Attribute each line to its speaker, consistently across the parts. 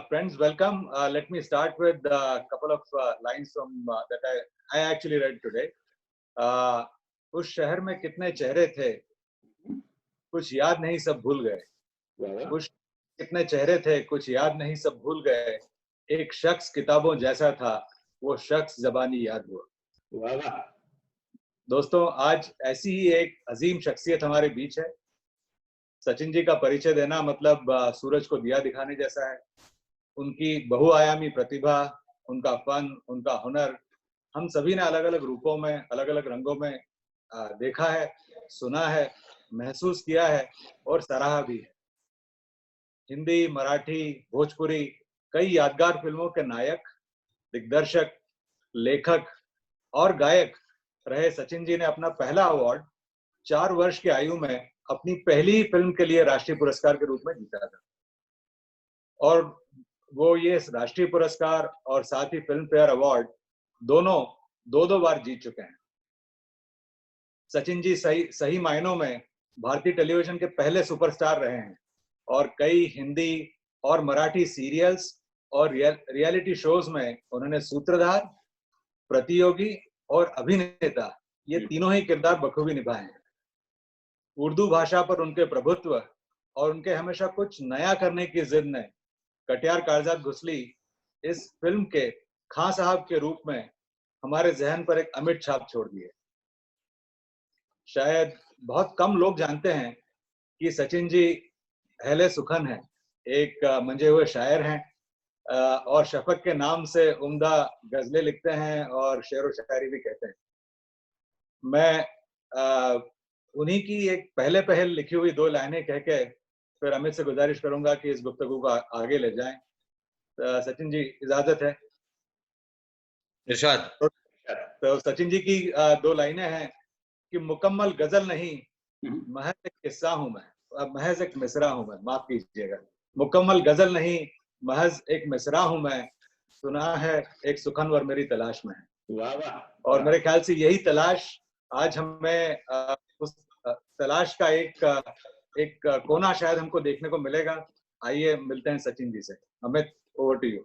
Speaker 1: Friends, welcome. Let me start with a couple of lines from that I actually read today. उस शहर में कितने चेहरे थे, कुछ याद नहीं सब भूल गए। उस कितने चेहरे थे, कुछ याद नहीं सब भूल गए। एक शख्स किताबों जैसा था, वो शख्स ज़बानी याद हुआ। दोस्तों, आज ऐसी ही एक अजीम शख्सियत हमारे बीच है। सचिन जी का परिचय देना मतलब सूरज को दिया दिखाने जैसा है। उनकी बहुआयामी प्रतिभा, उनका फन, उनका हुनर हम सभी ने अलग अलग रूपों में, अलग अलग रंगों में देखा है, सुना है, महसूस किया है और सराहा भी है। हिंदी, मराठी, भोजपुरी कई यादगार फिल्मों के नायक, दिग्दर्शक, लेखक और गायक रहे सचिन जी ने अपना पहला अवार्ड 4 वर्ष की आयु में अपनी पहली फिल्म के लिए राष्ट्रीय पुरस्कार के रूप में जीता था। और वो ये राष्ट्रीय पुरस्कार और साथ ही फिल्म फेयर अवार्ड दोनों दो बार जीत चुके हैं। सचिन जी सही मायनों में भारतीय टेलीविजन के पहले सुपरस्टार रहे हैं और कई हिंदी और मराठी सीरियल्स और रियलिटी शोज में उन्होंने सूत्रधार, प्रतियोगी और अभिनेता ये तीनों ही किरदार बखूबी निभाए हैं। उर्दू भाषा पर उनके प्रभुत्व और उनके हमेशा कुछ नया करने की जिद ने कटियार कागजात घुसली इस फिल्म के खां साहब के रूप में हमारे जहन पर एक अमिट छाप छोड़ दी है। शायद बहुत कम लोग जानते हैं कि सचिन जी अहले सुखन हैं, एक मंजे हुए शायर हैं और शफक के नाम से उम्दा गजलें लिखते हैं और शेर व शायरी भी कहते हैं। मैं उन्हीं की एक पहले पहल लिखी हुई 2 लाइनें कह के फिर अमित से गुजारिश करूंगा कि इस गुफ्तगू को आगे ले जाएं। सचिन जी, इजाजत है?
Speaker 2: इरशाद।
Speaker 1: तो सचिन जी की 2 लाइनें हैं कि मुकम्मल गजल नहीं, महज एक किस्सा हूं मैं, महज एक मिसरा हूं मैं, माफ कीजिएगा। मुकम्मल गजल नहीं, महज एक मिसरा हूं मैं, सुना है एक सुखनवर मेरी तलाश में है।
Speaker 3: वाह वाह।
Speaker 1: और मेरे ख्याल से यही तलाश आज हमें उस तलाश का एक कोना शायद हमको देखने को मिलेगा। आइए मिलते हैं सचिन जी से। Amit, over to you.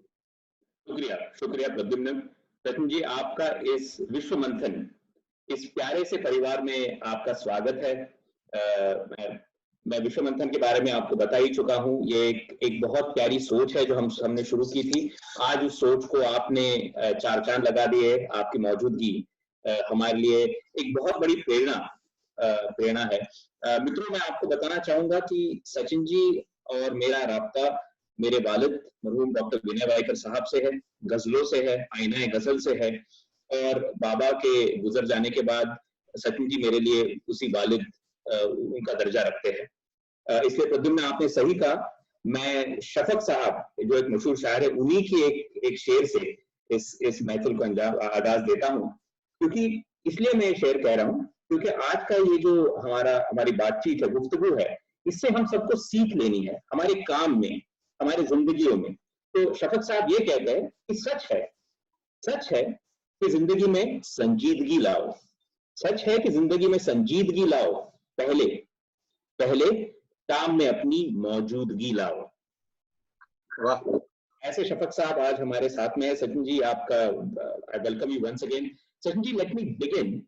Speaker 3: शुक्रिया, शुक्रिया प्रद्युम्न। सचिन जी, आपका इस विश्व मंथन, इस प्यारे से परिवार में आपका स्वागत है। मैं विश्व मंथन के बारे में आपको बता ही चुका हूं। ये एक बहुत प्यारी सोच है जो हमने शुरू की थी। आज उस सोच को आपने 4 चांद लगा दिए। आपकी मौजूदगी हमारे लिए एक बहुत बड़ी प्रेरणा है। मित्रों, मैं आपको बताना चाहूंगा कि सचिन जी और मेरा राब्ता मेरे वालिद मरहूम डॉक्टर विनय वाइकर साहब से है, गजलों से है, आईना गजल से है। और बाबा के गुजर जाने के बाद सचिन जी मेरे लिए उसी वालिद उनका दर्जा रखते हैं। इसलिए प्रद्युम्न, आपने सही कहा। मैं शफक साहब जो एक मशहूर शायर है, उन्हीं की एक शेर से इस महफिल को आगाज देता हूँ। क्योंकि इसलिए मैं ये शेर कह रहा हूँ क्योंकि आज का ये जो हमारी बातचीत है, गुफ्तगू है, इससे हम सबको सीख लेनी है हमारे काम में, हमारी जिंदगियों में। तो शफक साहब ये कहते हैं कि सच है कि जिंदगी में संजीदगी लाओ। सच है कि जिंदगी में संजीदगी लाओ, पहले काम में अपनी मौजूदगी लाओ।
Speaker 1: वाह,
Speaker 3: ऐसे शफक साहब आज हमारे साथ में है। सचिन जी, आपका I welcome you once again. Sachin ji, let me begin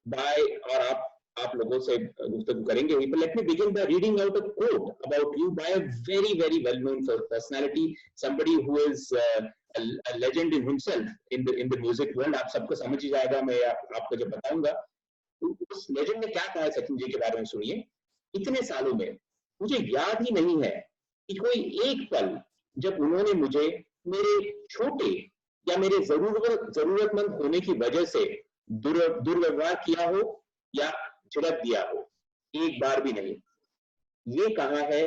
Speaker 3: by, और आप लोगों से गुफ्तगू करेंगे, but let me begin by reading out a quote about you by a very very well known personality, somebody who is a legend in himself in the music world. आप सबको समझ ही जाएगा मैं आपको जब बताऊंगा। तो उस लेजेंड ने क्या कहा है सचिन जी के बारे में, सुनिए। इतने सालों में मुझे याद ही नहीं है कि कोई एक पल जब उन्होंने मुझे मेरे छोटे या मेरे जरूरतमंद होने की वजह से दुर्व्यवहार किया हो या झिड़क दिया हो, एक बार भी नहीं। ये कहा है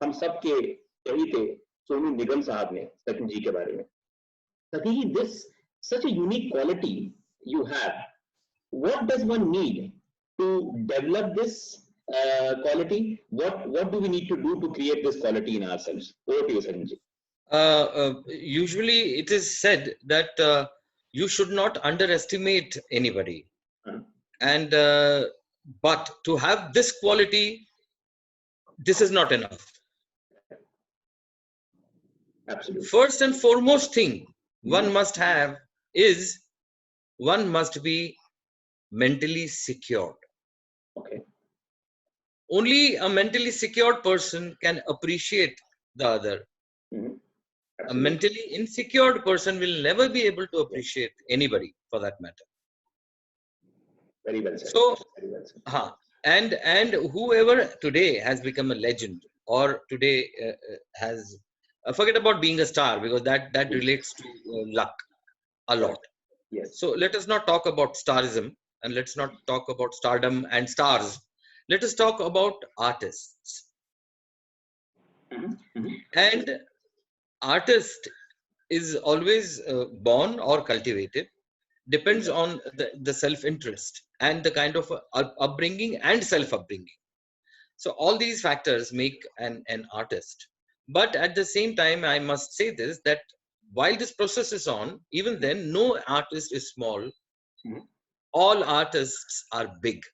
Speaker 3: हम सबके चहीते सोनू निगम साहब ने सचिन जी के बारे में। Sachin ji, this such a unique quality you have. What does one need to develop this quality? What do we need to do to create this quality in ourselves? Over to you, Sachin ji.
Speaker 2: Usually it is said that you should not underestimate anybody. And but to have this quality, this is not enough.
Speaker 3: Absolutely.
Speaker 2: First and foremost thing one must have is one must be mentally secured.
Speaker 3: Okay.
Speaker 2: Only a mentally secured person can appreciate the other.
Speaker 3: Mhm.
Speaker 2: A
Speaker 3: Absolutely.
Speaker 2: mentally insecure person will never be able to appreciate anybody for that matter.
Speaker 3: Very well said.
Speaker 2: So,
Speaker 3: Very well said.
Speaker 2: and whoever today has become a legend or today has forget about being a star, because that relates to luck a lot.
Speaker 3: Yes.
Speaker 2: So let us not talk about starism, and let's not talk about stardom and stars. Let us talk about artists.
Speaker 3: Mhm. Mhm.
Speaker 2: And artist is always born or cultivated, depends on the self-interest and the kind of upbringing and self-upbringing. So all these factors make an artist. But at the same time, I must say this, that while this process is on, even then, no artist is small.
Speaker 3: Mhm.
Speaker 2: All artists are big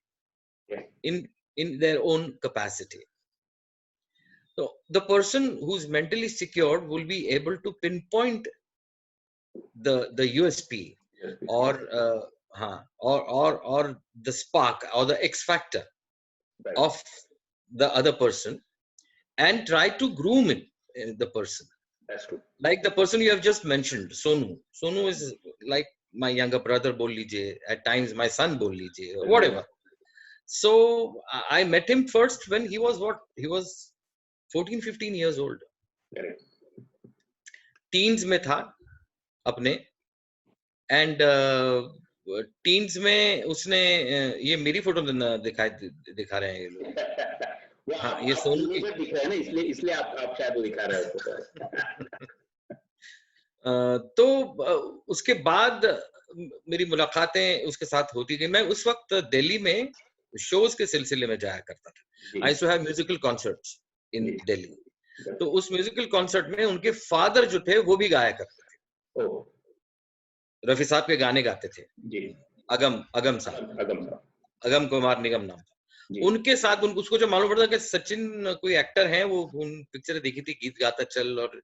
Speaker 3: Yeah.
Speaker 2: in their own capacity. So the person who's mentally secured will be able to pinpoint the USP
Speaker 3: Yes.
Speaker 2: or the spark or the X factor
Speaker 3: Right.
Speaker 2: of the other person and try to groom it, the person.
Speaker 3: That's true.
Speaker 2: Like the person you have just mentioned, Sonu. Sonu is like my younger brother, bol lijiye. At times, my son, bol lijiye, whatever. So I met him first when he was what? He was 14, 15 years old.
Speaker 3: Correct.
Speaker 2: Teens में था अपने, and teens में उसने ये मेरी photo दिखा रहे हैं ये लोग.
Speaker 3: वो
Speaker 2: हाँ,
Speaker 3: आप
Speaker 2: ये सोनू की
Speaker 3: क्लोजर दिख रहा है ना, इसलिए आप शायद वो दिखा रहे हो.
Speaker 2: तो उसके बाद मेरी मुलाकातें उसके साथ होती गई. मैं उस वक्त दिल्ली में शोज के सिलसिले में जाया करता था. I used to have musical concerts in Delhi. तो उस म्यूजिकल कॉन्सर्ट में उनके फादर जो थे वो भी गाया करते थे. रफी साहब के गाने गाते थे. अगम साहब, अगम कुमार निगम नाम था. उनके साथ उसको जो मालूम पड़ता कि सचिन कोई एक्टर हैं, वो उन पिक्चर देखी थी, गीत गाता चल और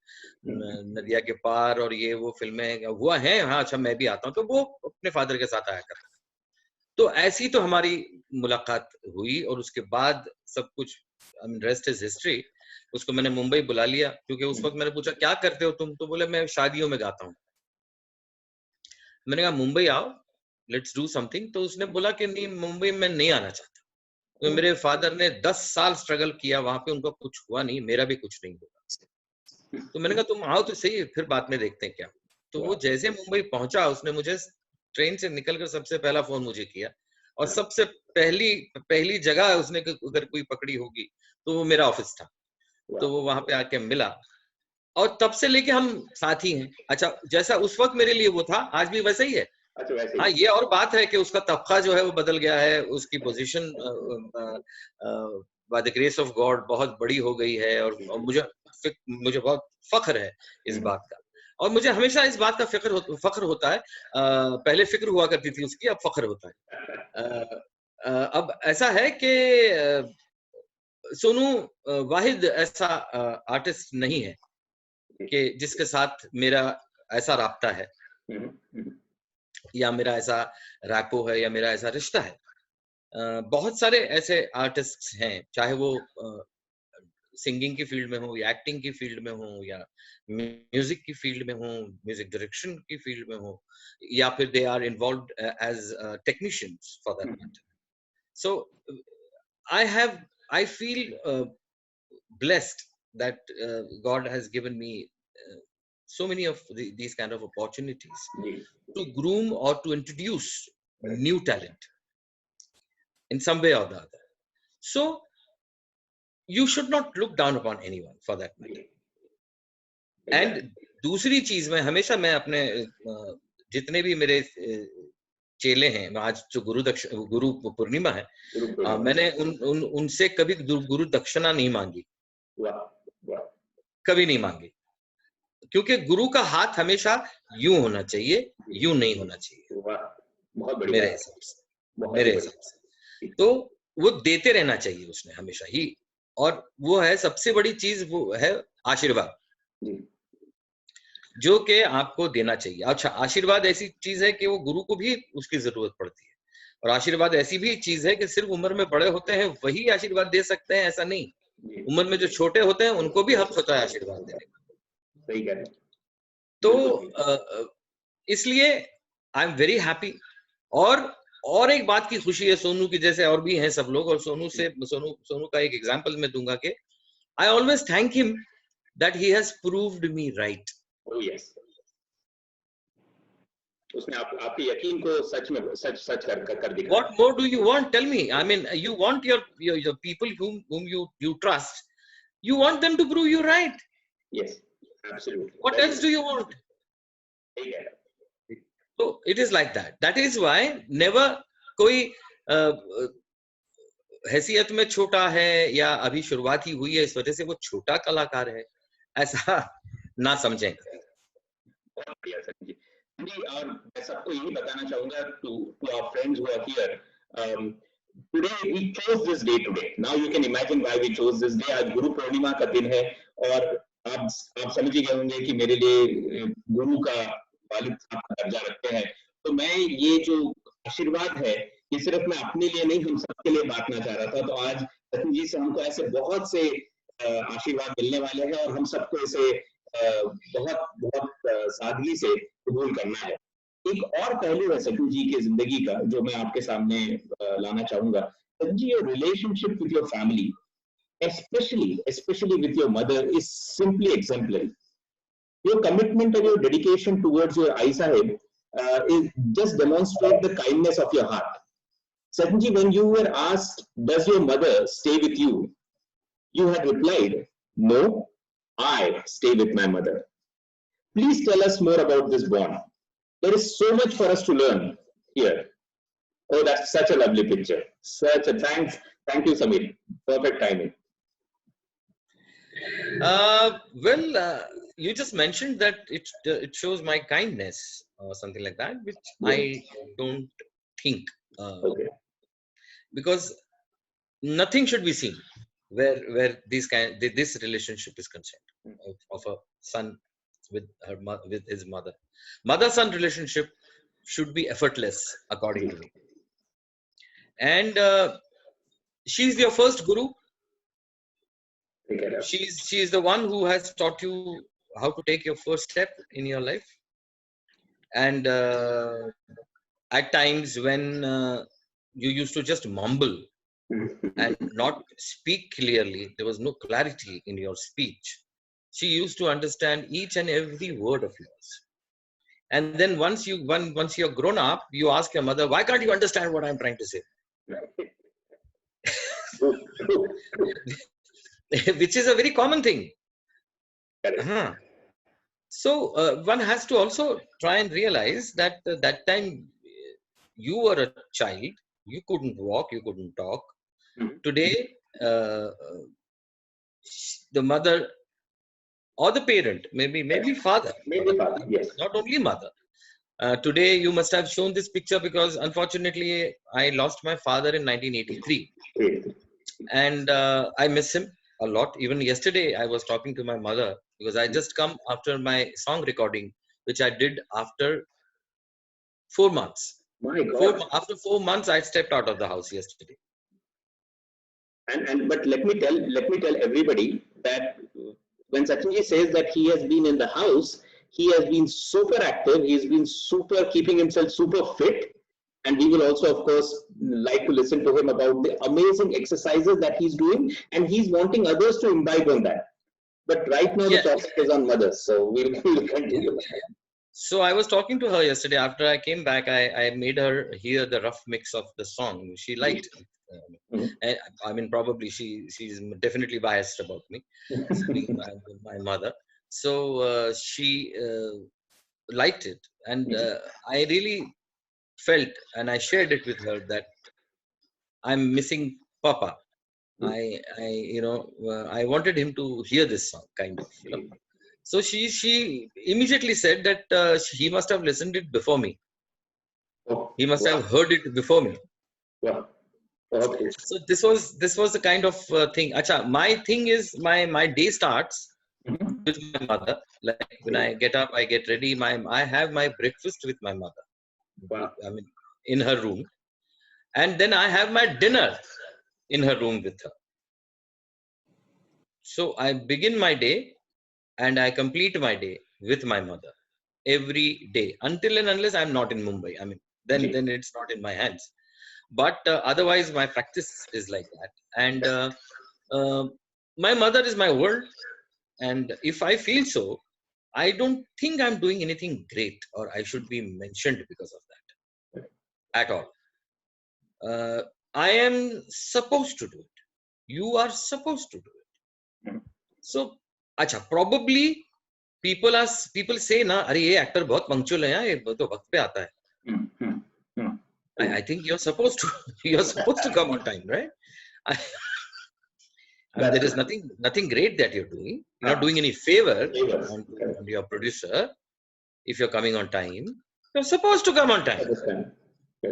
Speaker 2: नदिया के पार और ये वो फिल्में हुआ है. हाँ, अच्छा मैं भी आता हूँ. तो वो अपने फादर के साथ आया करता. तो ऐसी तो हमारी मुलाकात हुई और उसके बाद सब कुछ रेस्ट इज हिस्ट्री. उसको मैंने मुंबई बुला लिया क्योंकि उस वक्त मैंने पूछा क्या करते हो तुम, तो बोले मैं शादियों में गाता हूँ. मैंने कहा मुंबई आओ, लेट्स डू समथिंग. तो उसने बोला कि नहीं, मुंबई में नहीं आना चाहता. तो मेरे फादर ने 10 साल स्ट्रगल किया वहां पे, उनका कुछ हुआ नहीं, मेरा भी कुछ नहीं होगा. तो मैंने कहा तुम आओ तो सही, फिर बाद में देखते हैं क्या. तो वो जैसे मुंबई पहुंचा, उसने मुझे ट्रेन से निकलकर सबसे पहला फोन मुझे किया और सबसे पहली जगह उसने अगर कोई पकड़ी होगी तो वो मेरा ऑफिस था. तो वो वहां पे आके मिला और तब से लेके हम साथी हैं. अच्छा, जैसा उस वक्त मेरे लिए वो था, आज भी वैसा ही है. हाँ, ये और बात है कि उसका तबका जो है वो बदल गया है, उसकी position by the grace of God बहुत बड़ी हो गई है और मुझे बहुत फख्र है इस बात का. और मुझे हमेशा इस बात का फख्र होता है. पहले फिक्र हुआ करती थी उसकी, अब फख्र होता है. अब ऐसा है कि सोनू वाहिद ऐसा आर्टिस्ट नहीं है कि जिसके साथ मेरा ऐसा राब्ता है या मेरा ऐसा रैपो है या मेरा ऐसा रिश्ता है. बहुत सारे ऐसे आर्टिस्ट्स हैं, चाहे वो सिंगिंग की फील्ड में हो या एक्टिंग की फील्ड में हो या म्यूजिक की फील्ड में हो, म्यूजिक डायरेक्शन की फील्ड में हो, या फिर they are involved as technicians for that matter. So I feel blessed that God has given me so many of these kind of opportunities to groom or to introduce new talent in some way or the other. So you should not look down upon anyone for that matter. And दूसरी चीज में हमेशा मैं अपने जितने भी मेरे चेले हैं, आज जो गुरु पूर्णिमा है, मैंने उनसे कभी गुरु दक्षिणा नहीं मांगी, कभी नहीं मांगी, क्योंकि गुरु का हाथ हमेशा यूं होना चाहिए, यूं नहीं होना चाहिए मेरे हिसाब से. तो वो देते रहना चाहिए उसने हमेशा ही. और वो है सबसे बड़ी चीज, वो है आशीर्वाद. जो कि आपको देना चाहिए। अच्छा, आशीर्वाद ऐसी चीज है कि वो गुरु को भी उसकी जरूरत पड़ती है, और आशीर्वाद ऐसी भी चीज है कि सिर्फ उम्र में बड़े होते हैं वही आशीर्वाद दे सकते हैं, ऐसा नहीं। उम्र में जो छोटे होते हैं उनको भी हक होता है आशीर्वाद देने का।
Speaker 3: सही कह रहे हैं।
Speaker 2: तो इसलिए आई एम वेरी हैप्पी। और एक बात की खुशी है सोनू की, जैसे और भी हैं सब लोग, और सोनू का एक एग्जांपल मैं दूंगा कि I always thank him that he has proved me right.
Speaker 3: Oh yes. उसने आपके यकीन को सच में सच कर दिखाया।
Speaker 2: What more do you want? Tell me. I mean, you want your people whom you trust. You want them to prove you right.
Speaker 3: Yes, absolutely.
Speaker 2: What else do you want? So it is like that. That is why never कोई हैसियत में छोटा है या अभी शुरुआत ही हुई है इस वजह से वो छोटा कलाकार है, ऐसा ना समझें।
Speaker 3: बहुत बढ़िया सर जी। और मैं सबको यही बताना चाहूंगा to our friends who are here. Today we chose this day today. Now you can imagine why we chose this day. आज गुरु पूर्णिमा का दिन है और आप समझ ही गए होंगे कि मेरे लिए गुरु का वालिद साहब का दर्जा रखते हैं। तो मैं ये जो आशीर्वाद है ये सिर्फ मैं अपने लिए नहीं, हम सबके लिए बांटना चाह रहा था। तो आज सचिन जी से हमको ऐसे बहुत से आशीर्वाद मिलने वाले हैं और हम सबको इसे बहुत सादगी से कबूल करना है। एक और पहलू है सचिन जी के जिंदगी का जो मैं आपके सामने लाना चाहूंगा। Sachin ji, your relationship with your family, especially with your mother, is simply exemplary. Your commitment and your dedication towards your Ai Sahib just demonstrate the kindness of your heart. Sachin ji, when you were asked, does your mother stay with you? You had replied, no, I stay with my mother. Please tell us more about this bond. There is so much for us to learn here. Oh, that's such a lovely picture. Thank you, Samir. Perfect timing.
Speaker 2: You just mentioned that it shows my kindness or something like that, which yes. I don't think. Okay. Because nothing should be seen where this relationship is concerned of a son with his mother. Mother-son relationship should be effortless, according to me. And she's your first guru. She's the one who has taught you how to take your first step in your life. And at times when you used to just mumble and not speak clearly, there was no clarity in your speech. She used to understand each and every word of yours. And then once you're grown up, you ask your mother, why can't you understand what I'm trying to say? Which is a very common thing. So one has to also try and realize that that time you were a child, you couldn't walk, you couldn't talk. Today, the mother or the parent, maybe father,
Speaker 3: yes,
Speaker 2: not only mother. Today you must have shown this picture because unfortunately I lost my father in 1983, and I miss him a lot. Even yesterday I was talking to my mother because I just come after my song recording, which I did after 4 months.
Speaker 3: My God.
Speaker 2: After 4 months, I stepped out of the house yesterday.
Speaker 3: But let me tell everybody that when Sachinji says that he has been in the house, he has been super active. He's been keeping himself super fit. And we will also, of course, like to listen to him about the amazing exercises that he's doing. And he's wanting others to imbibe on that. But right now, the topic is on mothers. So we'll continue.
Speaker 2: So I was talking to her yesterday. After I came back, I made her hear the rough mix of the song. She liked it. I mean, probably she's definitely biased about me, being my mother. So she liked it. And I really felt, and I shared it with her, that I'm missing Papa. I wanted him to hear this song, kind of. So she immediately said that he must have listened it before me. He must have heard it before me.
Speaker 3: Okay.
Speaker 2: So this was the kind of thing. Acha, my thing is my day starts with my mother. Like when I get up, I get ready. I have my breakfast with my mother.
Speaker 3: Wow.
Speaker 2: I mean, in her room, and then I have my dinner in her room with her. So I begin my day and I complete my day with my mother every day until and unless I'm not in Mumbai. I mean, then it's not in my hands. But otherwise, my practice is like that. And my mother is my world. And if I feel so, I don't think I'm doing anything great or I should be mentioned because of that at all. I am supposed to do it. You are supposed to do it. So, acha, probably people say na, अरे ये actor बहुत punctual है, ये तो वक्त पे आता है. I think you're supposed to come on time, right? I mean, there is nothing great that you're doing. You're not doing any favor on your producer if you're coming on time. You're supposed to come on time.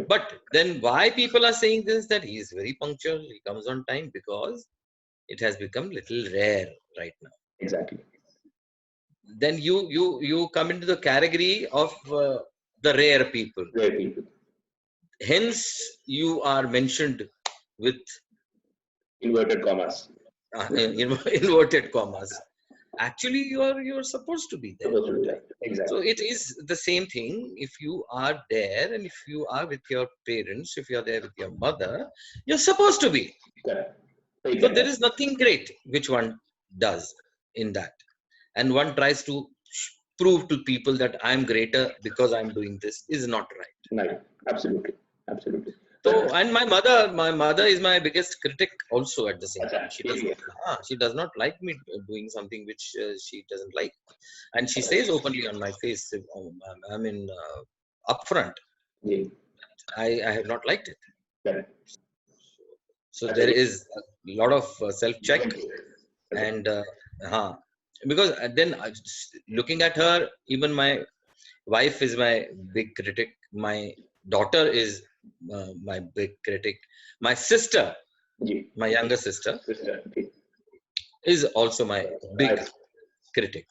Speaker 2: But then why people are saying this, that he is very punctual, he comes on time, because it has become little rare right now.
Speaker 3: Exactly.
Speaker 2: Then you come into the category of the rare people.
Speaker 3: Rare people.
Speaker 2: Hence, you are mentioned with
Speaker 3: inverted commas.
Speaker 2: Inverted commas. Actually, you're supposed to be there.
Speaker 3: Exactly.
Speaker 2: So it is the same thing. If you are there and if you are with your parents, if you're there with your mother, you're supposed to be.
Speaker 3: Correct.
Speaker 2: So there is nothing great which one does in that. And one tries to prove to people that I'm greater because I'm doing this is not right.
Speaker 3: Right. Absolutely. Absolutely.
Speaker 2: So, and my mother is my biggest critic also at the same time. She does not like me doing something which she doesn't like. And she says openly on my face, I mean, upfront, I have not liked it.
Speaker 3: Correct.
Speaker 2: So there is a lot of self-check. And because then looking at her, even my wife is my big critic. My daughter is my big critic. My sister, my younger sister, is also my big critic.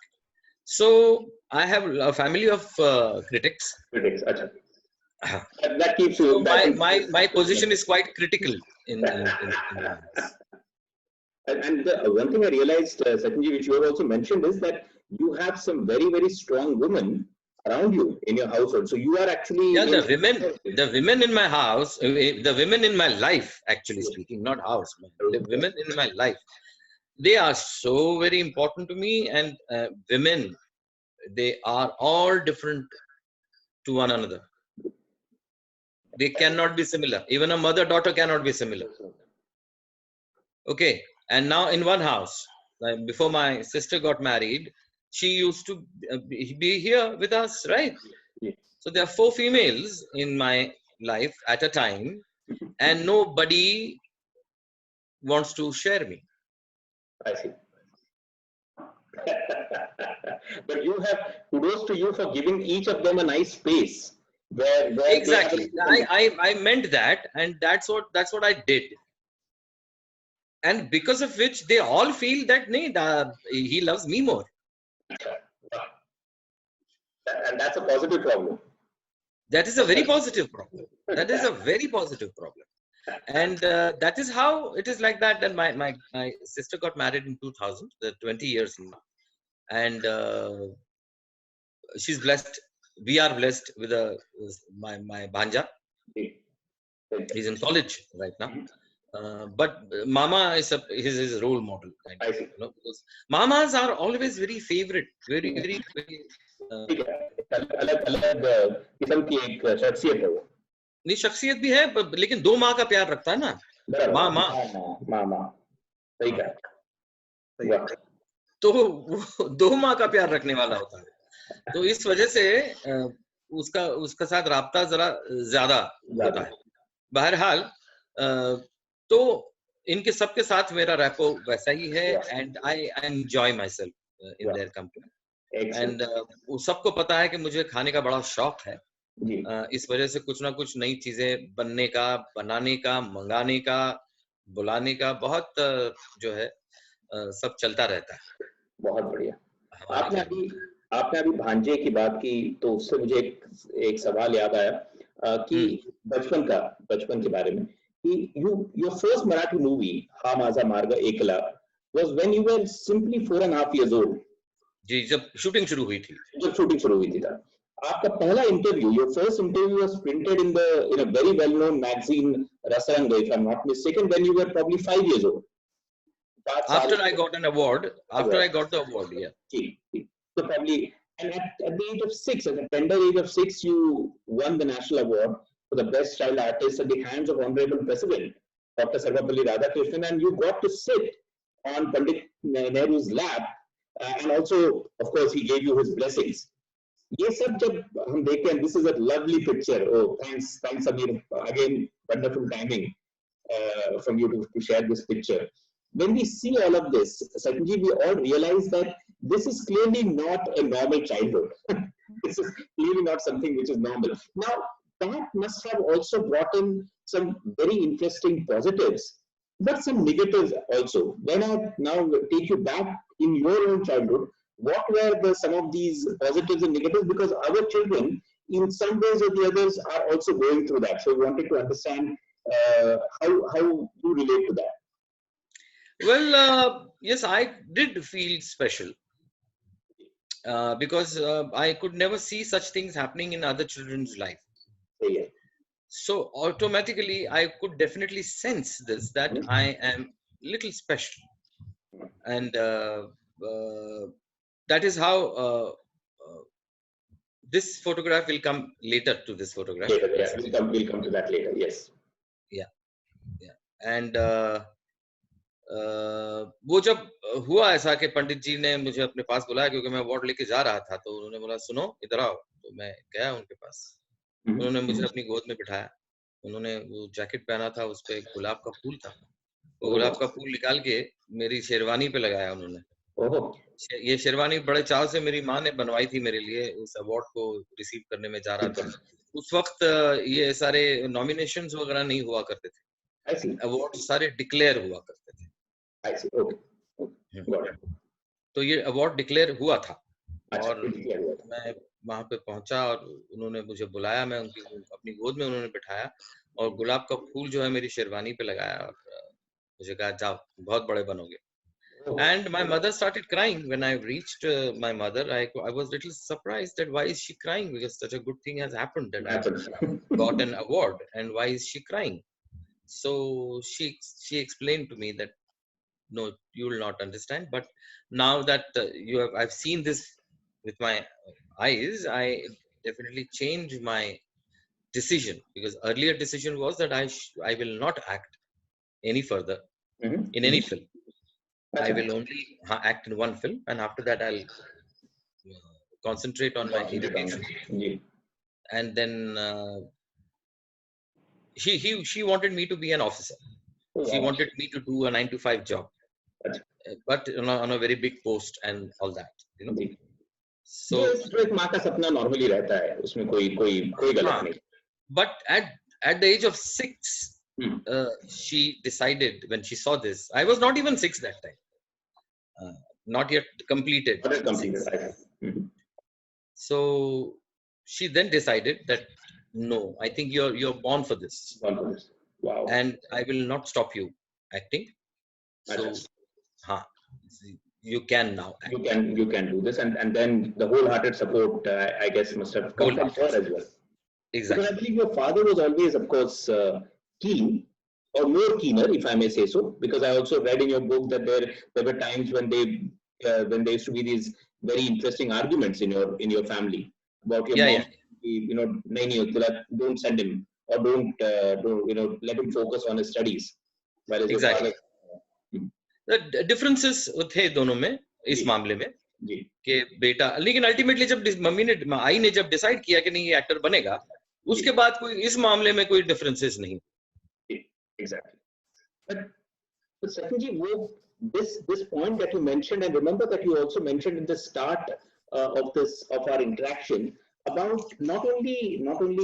Speaker 2: So I have a family of critics.
Speaker 3: That keeps you.
Speaker 2: So my position is quite critical in
Speaker 3: And one thing I realized, Sachinji, which you have also mentioned, is that you have some very, very strong women around you in your household. So you are actually
Speaker 2: the women in my house, the women in my life, actually speaking, not house, the women in my life, they are so very important to me. And women, they are all different to one another. They cannot be similar. Even a mother-daughter cannot be similar. Okay. And now in one house, before my sister got married, she used to be here with us, right? So there are 4 females in my life at a time, and nobody wants to share me.
Speaker 3: I see. But you have kudos to you for giving each of them a nice space. Where
Speaker 2: exactly. I meant that, and that's what I did. And because of which they all feel that he loves me more.
Speaker 3: And that's a positive problem.
Speaker 2: That is a very positive problem. That is a very positive problem. And that is how it is like that. And my sister got married in 2000, 20 years now. And she's blessed. We are blessed with my Bhanja. He's in college right now. But Mama is his role model.
Speaker 3: I see.
Speaker 2: Because Mamas are always very favorite, very, very, very.
Speaker 3: अलग किस्म की एक शख्सियत है वो.
Speaker 2: नहीं, शख्सियत भी है, लेकिन 2 माँ का प्यार रखता है ना.
Speaker 3: माँ. सही कहा.
Speaker 2: तो वो 2 माँ का प्यार रखने वाला होता है. तो इस वजह से उसका साथ राब्ता जरा ज्यादा होता है. बहरहाल तो इनके सबके साथ मेरा रैपो वैसा ही है. And I enjoy my self in their company. And सबको पता है कि मुझे खाने का बड़ा शौक है. इस वजह से कुछ ना कुछ नई चीजें बनने का, बनाने का, मंगाने का, बुलाने का बहुत जो है सब चलता रहता है.
Speaker 3: बहुत बढ़िया. आपने अभी भांजे की बात की, तो उससे मुझे एक सवाल याद आया कि बचपन के बारे में, कि your first Marathi movie हा माझा मार्ग एकला was when you were simply 4.5 years old.
Speaker 2: जी, जब शूटिंग शुरू हुई थी।
Speaker 3: आपका पहला interview, your first interview was printed in a very well known magazine Rasaranga, if I'm not mistaken, when you were probably 5 years old.
Speaker 2: After I got an award, after I got the award, yeah.
Speaker 3: So probably, and at the age of 6, at the tender age of 6, you won the national award for the best child artist at the hands of Honorable President Dr. Sarvapalli Radhakrishnan, and you got to sit on Pandit Nehru's lap, and also, of course, he gave you his blessings. ये सब जब हम देखते हैं, this is a lovely picture. Oh, thanks Samir, again wonderful timing from you to share this picture. When we see all of this, Sachinji, we all realize that this is clearly not a normal childhood. This is clearly not something which is normal. Now, that must have also brought in some very interesting positives, but some negatives also. When I now take you back in your own childhood, what were some of these positives and negatives? Because our children, in some ways or the others, are also going through that. So we wanted to understand how you relate to that.
Speaker 2: Well, yes, I did feel special because I could never see such things happening in other children's life.
Speaker 3: Yeah.
Speaker 2: So automatically, I could definitely sense this, that I am little special, and that is how this photograph will come later to this photograph.
Speaker 3: Yeah, we'll come to that later. Yes.
Speaker 2: Yeah. And वो जब हुआ ऐसा कि पंडित जी ने मुझे अपने पास बुलाया, क्योंकि मैं अवार्ड लेके जा रहा था, तो उन्होंने बोला सुनो इधर आओ, तो मैं गया उनके पास। उन्होंने मुझे अपनी गोद में बिठाया, उन्होंने वो जैकेट पहना था, उस पे गुलाब का फूल था, वो गुलाब का फूल निकाल के मेरी शेरवानी पे लगाया उन्होंने। ये शेरवानी बड़े चाव से मेरी माँ ने बनवाई थी मेरे लिए, उस अवार्ड को रिसीव करने में जा रहा था। उस वक्त ये सारे नॉमिनेशंस वगैरह नहीं हुआ करते थे, अवार्ड सारे डिक्लेयर हुआ करते थे। तो ये अवार्ड डिक्लेयर हुआ था और मैं वहां पे पहुंचा और उन्होंने मुझे बुलाया, मैं उनकी अपनी गोद में उन्होंने बिठाया और गुलाब का फूल जो है मेरी शेरवानी पे लगाया और मुझे कहा जाओ बहुत बड़े बनोगे। And my mother started crying when I reached my mother. I was little surprised that why is she crying, because such a good thing has happened that I got an award, and why is she crying? So she explained to me that no, you will not understand, but now that I've seen this with my eyes, I definitely changed my decision, because earlier decision was that I will not act any further in any film. I will only act in one film, and after that I'll concentrate on my education. And then she wanted me to be an officer. She wanted me to do a 9-to-5 job, but on a very big post and all that, you know. So
Speaker 3: एक माँ का सपना normally रहता है, उसमें कोई गलत नहीं.
Speaker 2: But at the age of 6, she decided, when she saw this, I was not even 6 that time, not yet completed. So she then decided that no, I think you're born for this.
Speaker 3: Wow.
Speaker 2: And I will not stop you acting. So you can now act.
Speaker 3: You can do this, and then the wholehearted support, I guess, must have come from her as well.
Speaker 2: Exactly.
Speaker 3: Because I believe your father was always, of course, keen, or more keener, if I may say so. Because I also read in your book that there were times when there used to be these very interesting arguments in your family about your mom. You know, don't send him, or don't let him focus on his studies. Whereas
Speaker 2: exactly. The differences थे दोनों में इस मामले में कि बेटा, लेकिन ultimately जब आई ने जब डिसाइड किया कि नहीं ये एक्टर बनेगा, उसके बाद कोई इस मामले में कोई डिफरेंसेस नहीं.
Speaker 3: Exactly. But Sachinji, this point that you mentioned, and remember that you also mentioned in the start of our interaction about not only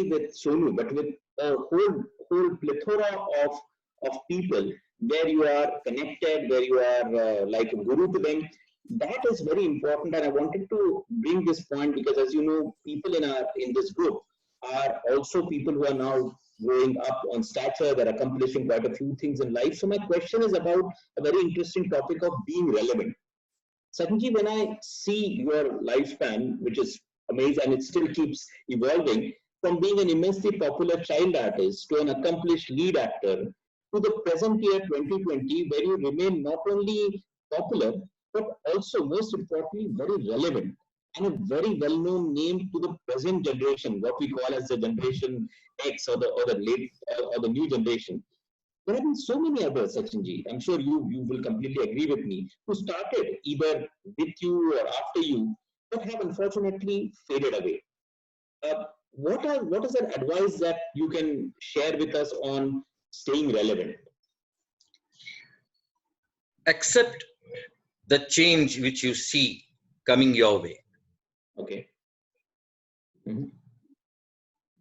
Speaker 3: with Sonu, but with a whole plethora of people where you are connected, where you are like a guru to them. that is very important, and I wanted to bring this point because, as you know, people in this group are also people who are now growing up on stature, they're accomplishing quite a few things in life. So my question is about a very interesting topic of being relevant. Sachinji, when I see your lifespan, which is amazing, and it still keeps evolving, from being an immensely popular child artist to an accomplished lead actor to the present year 2020, where you remain not only popular, but also, most importantly, very relevant and a very well-known name to the present generation, what we call as the Generation X or the late or the new generation. There have been so many others, Sachinji. I'm sure you will completely agree with me, who started either with you or after you, but have unfortunately faded away. What is that advice that you can share with us on staying relevant?
Speaker 2: Accept the change which you see coming your way.
Speaker 3: Okay.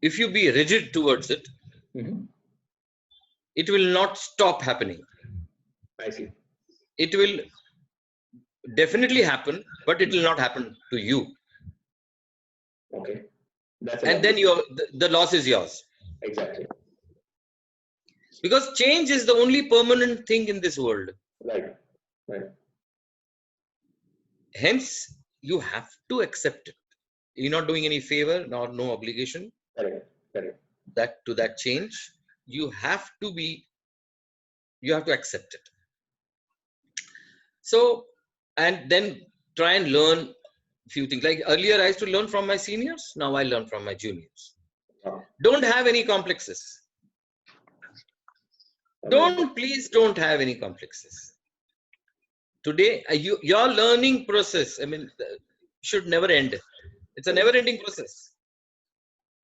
Speaker 2: If you be rigid towards it, it will not stop happening.
Speaker 3: I see.
Speaker 2: It will definitely happen, but it will not happen to you.
Speaker 3: Okay.
Speaker 2: And then the loss is yours.
Speaker 3: Exactly.
Speaker 2: Because change is the only permanent thing in this world.
Speaker 3: Right.
Speaker 2: Hence, you have to accept it. You're not doing any favor, nor no obligation.
Speaker 3: Correct.
Speaker 2: To that change, you have to accept it. So, and then try and learn a few things. Like earlier, I used to learn from my seniors. Now I learn from my juniors. Don't have any complexes. Please don't have any complexes. Today, your learning process, should never end. It's a never-ending process.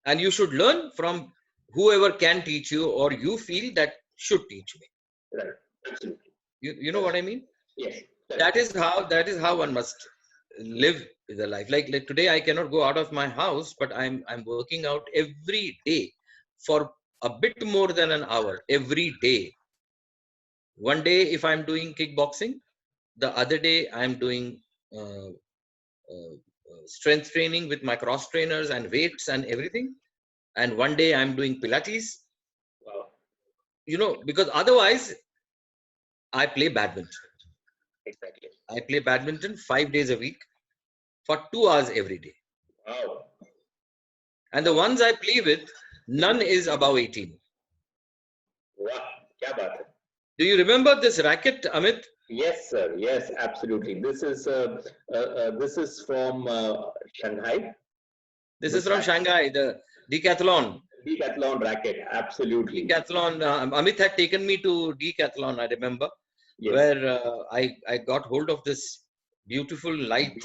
Speaker 2: And you should learn from whoever can teach you or you feel that should teach me.
Speaker 3: Right. Absolutely.
Speaker 2: You know what I mean?
Speaker 3: Yes.
Speaker 2: That is how one must live the life. Like today, I cannot go out of my house, but I'm working out every day for a bit more than an hour every day. One day, if I'm doing kickboxing, the other day I'm doing strength training with my cross trainers and weights and everything. And one day I'm doing Pilates.
Speaker 3: Wow.
Speaker 2: Because otherwise I play badminton.
Speaker 3: Exactly.
Speaker 2: I play badminton 5 days a week for 2 hours every day.
Speaker 3: Wow.
Speaker 2: And the ones I play with, none is above 18.
Speaker 3: Wow. Kya baat hai?
Speaker 2: Do you remember this racket, Amit?
Speaker 3: Yes, sir. Yes, absolutely. This is from Shanghai.
Speaker 2: This is from Shanghai, the Decathlon.
Speaker 3: Decathlon racket, absolutely.
Speaker 2: Decathlon. Amit had taken me to Decathlon, I remember,
Speaker 3: yes.
Speaker 2: Where I got hold of this beautiful light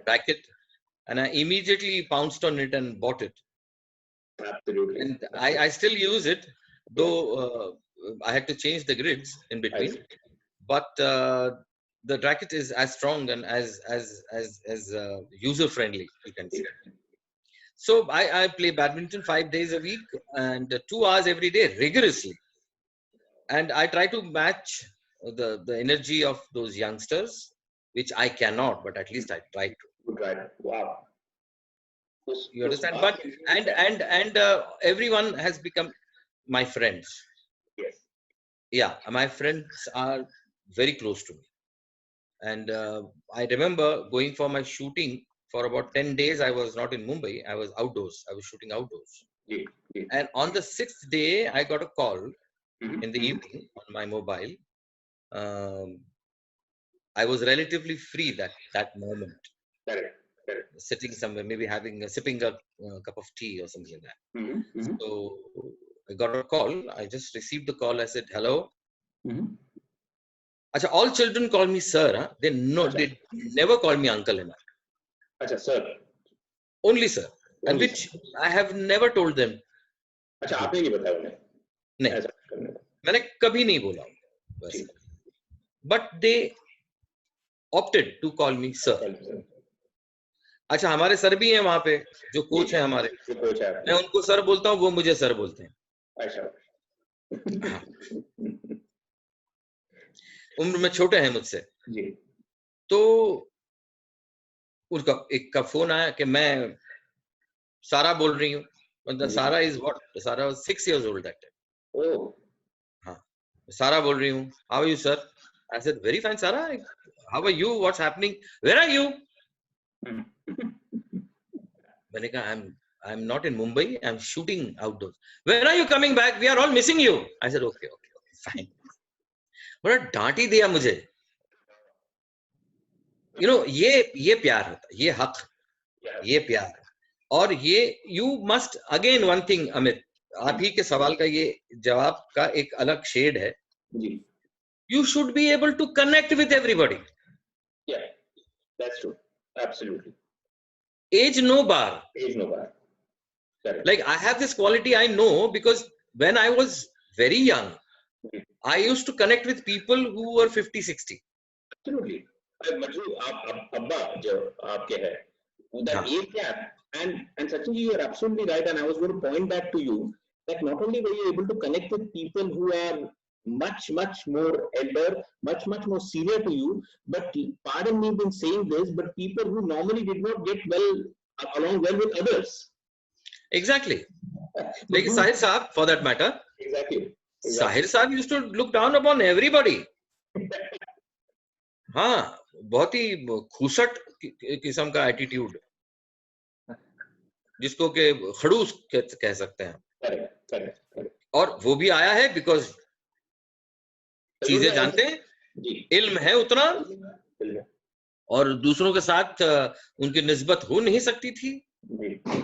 Speaker 2: racket, and I immediately pounced on it and bought it.
Speaker 3: Absolutely.
Speaker 2: And I still use it, though I had to change the grids in between. But the racket is as strong and as user friendly, you can say. So I play badminton 5 days a week and 2 hours every day rigorously, and I try to match the energy of those youngsters, which I cannot, but at least I try to.
Speaker 3: Right. Wow.
Speaker 2: You understand? But and everyone has become my friends.
Speaker 3: Yes.
Speaker 2: Yeah, my friends are very close to me. And I remember going for my shooting for about 10 days. I was not in Mumbai. I was outdoors. I was shooting outdoors.
Speaker 3: Yeah.
Speaker 2: And on the 6th day, I got a call in the evening on my mobile. I was relatively free that moment.
Speaker 3: Correct.
Speaker 2: Sitting somewhere, maybe sipping a cup of tea or something like that. So I got a call. I just received the call. I said, hello. Achha, all children call me sir. Huh? They never call me uncle enough.
Speaker 3: Achha, sir.
Speaker 2: Only sir. And which I have never told them.
Speaker 3: अच्छा आपने नहीं बताया उन्हें?
Speaker 2: नहीं, मैंने कभी नहीं बोला वैसे. But they opted to call me sir. अच्छा, हमारे सर भी हैं वहाँ पे, जो कोच हैं हमारे. मैं उनको सर बोलता हूँ, वो मुझे सर बोलते हैं.
Speaker 3: अच्छा.
Speaker 2: उम्र में छोटे हैं मुझसे. तो उसका एक का फोन आया कि मैं सारा बोल रही हूँ, मतलब Sara is what, Sara was 6 years old that time.
Speaker 3: Oh,
Speaker 2: हाँ, सारा बोल रही हूँ, how are you sir? I said very fine Sara, how are you, what's happening, where are you? मैंने कहा I am not in Mumbai, I am shooting outdoors. Where are you coming back, we are all missing you. I said okay okay okay fine. बड़ा डांट ही दिया मुझे। You know, ये प्यार होता है, ये हक, ये प्यार। और ये you must, again one thing Amit, आप ही के सवाल का ये जवाब का एक अलग शेड है। You should be able to connect with everybody.
Speaker 3: Yeah, that's true. Absolutely.
Speaker 2: Age no bar.
Speaker 3: Age no bar. Correct.
Speaker 2: Like I have this quality, I know, because when I was very young, I used to connect with people who were 50, 60.
Speaker 3: Absolutely. Majru, आप अब्बा जो आपके है, that age gap, and Sachin ji, you are absolutely right, and I was going to point that to you, that not only were you able to connect with people who are much more elder, much more senior to you, but pardon me in saying this, but people who normally did not get along well with others.
Speaker 2: Exactly. Like Sahir Saab, for that matter.
Speaker 3: Exactly.
Speaker 2: Sahir Saab used to look down upon everybody. हाँ, बहुत ही खुसट किस्म का attitude, जिसको के खड़ूस कह सकते हैं।
Speaker 3: Correct.
Speaker 2: और वो भी आया है बिकॉज चीजें जानते हैं, इल्म है उतना, और दूसरों के साथ उनकी निस्बत हो नहीं सकती थी,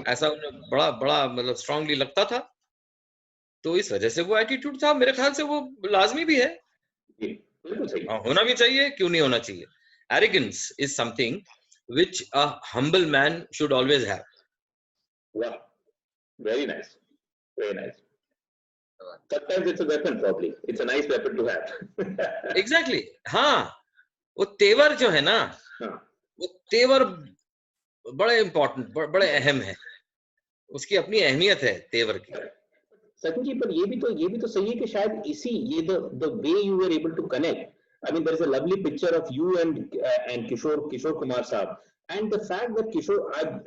Speaker 2: ऐसा उन्हें बड़ा मतलब स्ट्रांगली लगता था। तो इस वजह से वो एटीट्यूड था। मेरे ख्याल से वो लाजमी भी है, होना भी चाहिए, क्यों नहीं होना चाहिए। Arrogance is something which a humble man should always have.
Speaker 3: Wow, very nice. Sometimes it's a weapon, probably. It's a nice weapon to have.
Speaker 2: Exactly. हाँ, वो तेवर जो है ना, वो तेवर बड़े इम्पोर्टेंट, बड़े अहम है, उसकी अपनी अहमियत है तेवर की।
Speaker 3: सचिन जी, पर ये भी तो सही है कि शायद इसी ये the way you were able to connect. I mean, there is a lovely picture of you and Kishore Kumar Saab, and the fact that Kishore,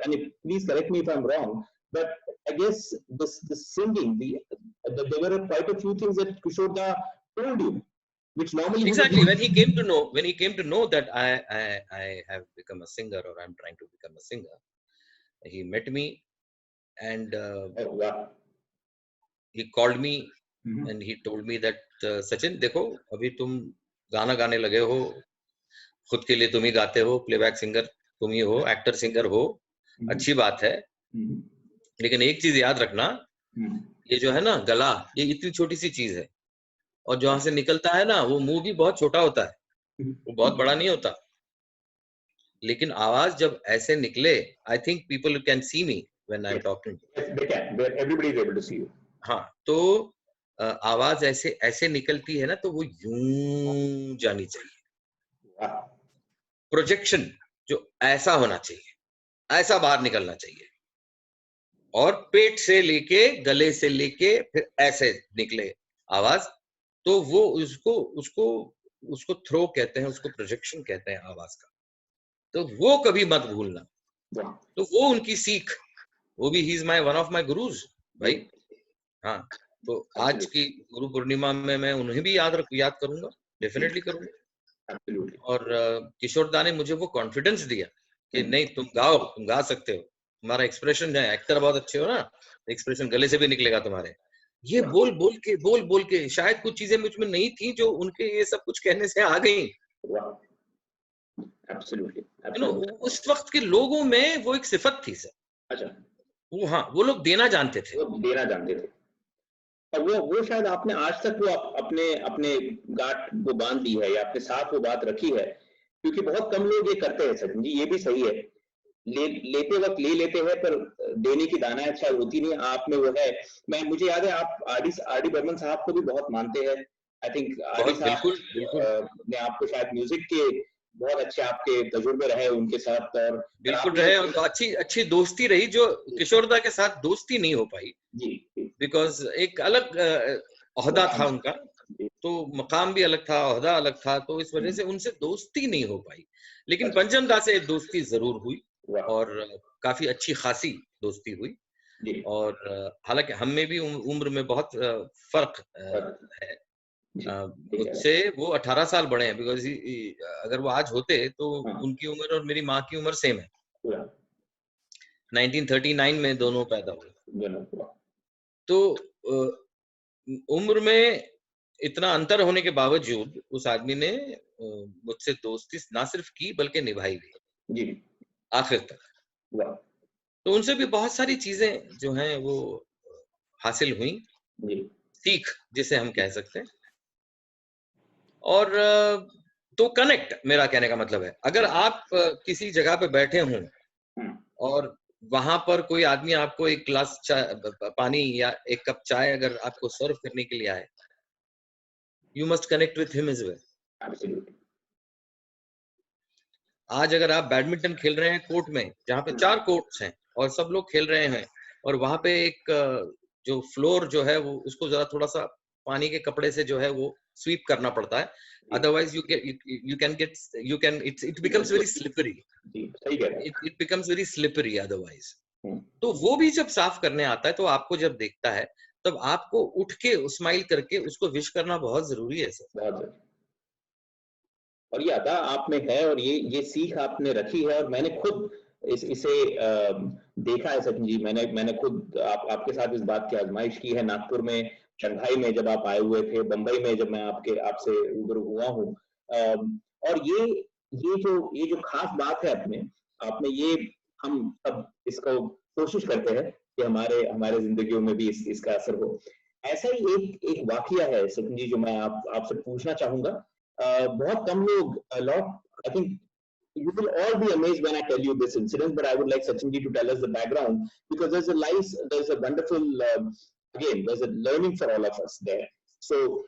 Speaker 3: and please correct me if I'm wrong, but I guess the singing, there were quite a few things that Kishore da told you, which normally
Speaker 2: exactly when he came to know that I have become a singer, or I'm trying to become a singer, he met me and he called me and he told me that Sachin, देखो अभी तुम गाना गाने लगे हो, खुद के लिए तुम ही गाते हो, प्लेबैक सिंगर तुम ही हो, एक्टर सिंगर हो, अच्छी बात है, लेकिन एक चीज याद रखना, ये जो है ना गला, ये इतनी छोटी सी चीज है, और जहां से निकलता है ना वो मुंह भी बहुत छोटा होता है, वो बहुत बड़ा नहीं होता, लेकिन आवाज जब ऐसे निकले, I think people can see me when I am talking,
Speaker 3: everybody is able to see you.
Speaker 2: हाँ, तो आवाज ऐसे निकलती है ना, तो वो यूं जानी चाहिए, प्रोजेक्शन जो ऐसा होना चाहिए, ऐसा बाहर निकलना चाहिए, और पेट से लेके गले से लेके फिर ऐसे निकले आवाज, तो वो उसको थ्रो कहते हैं, उसको प्रोजेक्शन कहते हैं आवाज का। तो वो कभी मत भूलना। तो वो उनकी सीख, वो भी ही is my one of my gurus भाई। हाँ, तो आज की गुरु पूर्णिमा में मैं उन्हें भी याद करूंगा, डेफिनेटली करूंगा। और किशोर दा ने मुझे वो कॉन्फिडेंस दिया कि नहीं, तुम गाओ, तुम गा सकते हो, तुम्हारा एक्सप्रेशन है, एक्टर बहुत अच्छे हो ना, एक्सप्रेशन गले से भी निकलेगा तुम्हारे। ये बोल के शायद कुछ चीजें मुझ में नहीं थी जो उनके ये सब कुछ कहने से आ गई। उस वक्त के लोगों में वो एक सिफत थी सर।
Speaker 3: अच्छा,
Speaker 2: वो लोग देना जानते थे,
Speaker 3: और वो शायद आपने आज तक वो अपने गांठ वो बांध ली है, या अपने साथ वो बात रखी है, क्योंकि बहुत कम लोग ये करते हैं सचिन जी। ये भी सही है, लेते वक्त ले लेते हैं, पर देने की दाना शायद होती नहीं। आप में वो है। मुझे याद है आप आर डी बर्मन साहब को भी बहुत मानते हैं। आई थिंक आर डी साहब ने आपको शायद म्यूजिक के बहुत अच्छे आपके तजुर्बे रहे उनके साथ, और
Speaker 2: बिल्कुल रहे, और अच्छी दोस्ती रही, जो किशोरदा के साथ दोस्ती नहीं हो पाई
Speaker 3: जी,
Speaker 2: बिकॉज एक अलग ओहदा था उनका, तो मकाम भी अलग था, ओहदा अलग था, तो इस वजह से उनसे दोस्ती नहीं हो पाई। लेकिन पंचम दा से दोस्ती जरूर हुई और काफी अच्छी खासी दोस्ती हुई। और हालांकि हम में भी उम्र में बहुत फर्क है। मुझसे वो 18 साल बड़े हैं, बिकॉज अगर वो आज होते तो उनकी उम्र और मेरी माँ की उम्र सेम है। 1939 में दोनों पैदा हुए। तो उम्र में इतना अंतर होने के बावजूद उस आदमी ने मुझसे दोस्ती ना सिर्फ की बल्कि निभाई भी आखिर तक। तो उनसे भी बहुत सारी चीजें जो हैं वो हासिल हुई, सीख जिसे हम कह सकते हैं। और तो कनेक्ट, मेरा कहने का मतलब है, अगर आप किसी जगह पे बैठे हों और वहां पर कोई आदमी आपको एक गिलास पानी या एक कप चाय अगर आपको सर्व करने के लिए आए, you must connect with him as well. आज अगर आप बैडमिंटन खेल रहे हैं कोर्ट में, जहाँ पे 4 कोर्ट्स हैं और सब लोग खेल रहे हैं, और वहां पे एक जो फ्लोर जो है वो उसको जरा थोड़ा सा पानी के कपड़े से जो है वो स्वीप करना पड़ता है, otherwise it becomes very slippery. It becomes very slippery otherwise. तो वो भी जब साफ करने आता है तो आपको जब देखता है तब आपको उठ के स्माइल करके उसको विश करना बहुत जरूरी है सर।
Speaker 3: और ये अदा आप में है और ये सीख आपने रखी है, और मैंने खुद इसे देखा है सचिन जी। मैंने खुद आपके साथ इस बात की आजमाइश की है, नागपुर में, शंघाई में जब आप आए हुए थे, बंबई में जब मैं आपसे रूबरू हुआ हूँ। और ये जो खास बात है आपने ये, हम सब इसको कोशिश करते हैं कि हमारे जिंदगियों में भी इसका असर हो। ऐसा ही एक वाकया है सचिन जी जो मैं आपसे पूछना चाहूंगा। बहुत कम लोग, I think you will all be amazed when I tell you this incident, but I would like Sachin ji to tell us the background, because there's a wonderful, again, there's a learning for all of us there. So,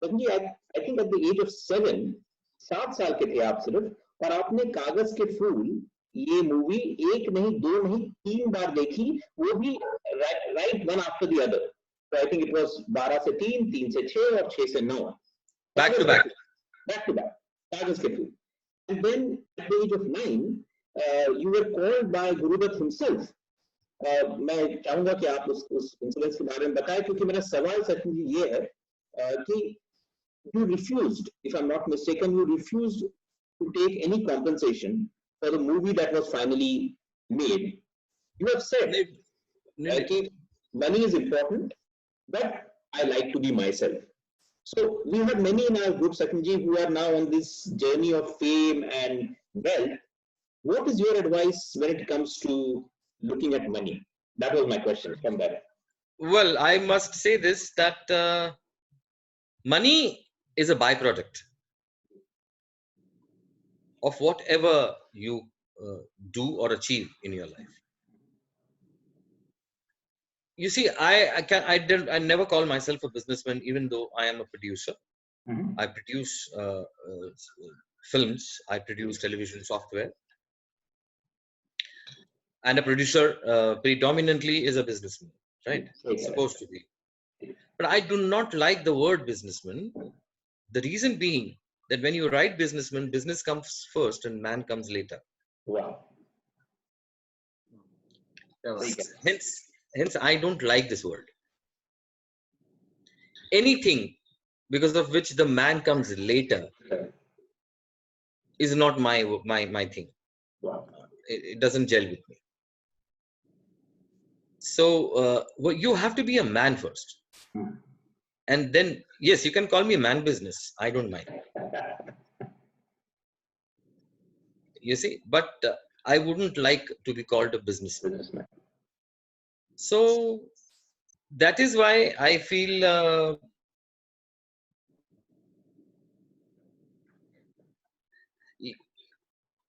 Speaker 3: Sachin ji, I think at the age of 7 साल के थे आप सिर्फ, और आपने कागज के फूल ये मूवी 1 नहीं 2 नहीं 3 बार देखी, वो भी right one after the other. So I think it was 12 से 3, 3 से 6 और 6 से 9.
Speaker 2: Back to back.
Speaker 3: कागज के फूल. And then at the age of 9, you were called by Gurudutt himself. मैं चाहूंगा कि आप उस इंसिडेंस के बारे में बताएं, क्योंकि मेरा सवाल सचिन जी ये है कि you refused, if I'm not mistaken, you refused to take any compensation for the movie that was finally made. You have said that money is important, but I like to be myself. So we have many in our group, Sachin ji, who are now on this journey of fame and wealth. What is your advice when it comes to looking at money? That was my question from there.
Speaker 2: Well, I must say this, that money is a byproduct of whatever you do or achieve in your life. You see, I never call myself a businessman, even though I am a producer. I produce films, I produce television software, and a producer predominantly is a businessman, right? It's supposed to be. But I do not like the word businessman. The reason being that when you write businessman, business comes first and man comes later.
Speaker 3: Wow.
Speaker 2: Hence, I don't like this word. Anything because of which the man comes later is not my thing.
Speaker 3: Wow.
Speaker 2: It doesn't gel with me. So well, you have to be a man first, and then yes, you can call me man business. I don't mind. You see, but I wouldn't like to be called a businessman. So that is why I feel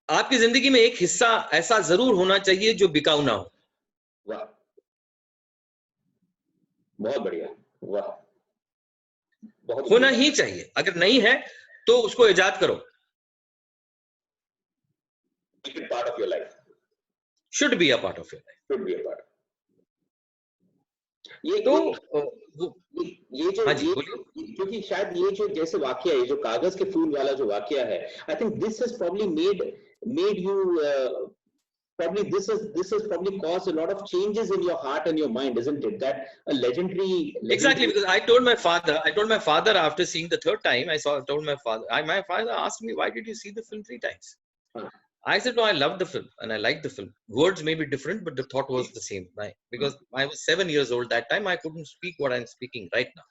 Speaker 2: आपकी जिंदगी में एक हिस्सा ऐसा जरूर होना चाहिए जो बिकाऊ ना हो।
Speaker 3: वाह, बहुत बढ़िया, वाह, बहुत
Speaker 2: होना ही चाहिए। अगर नहीं है तो उसको इजाद करो।
Speaker 3: Make it part of your life.
Speaker 2: Should be a part of your life.
Speaker 3: Should be a part. क्योंकि शायद ये जो जैसे वाकया है, जो कागज के फूल वाला जो वाकया है, I think this has probably made you probably this has probably caused a lot of changes in your heart and your mind, isn't it? That a legendary
Speaker 2: exactly, because I told my father after seeing the third time, told my father asked me, why did you see the film 3 times? I said, no, I loved the film and I liked the film. Words may be different, but the thought was the same, right? Because I was 7 years old that time. I couldn't speak what I'm speaking right now.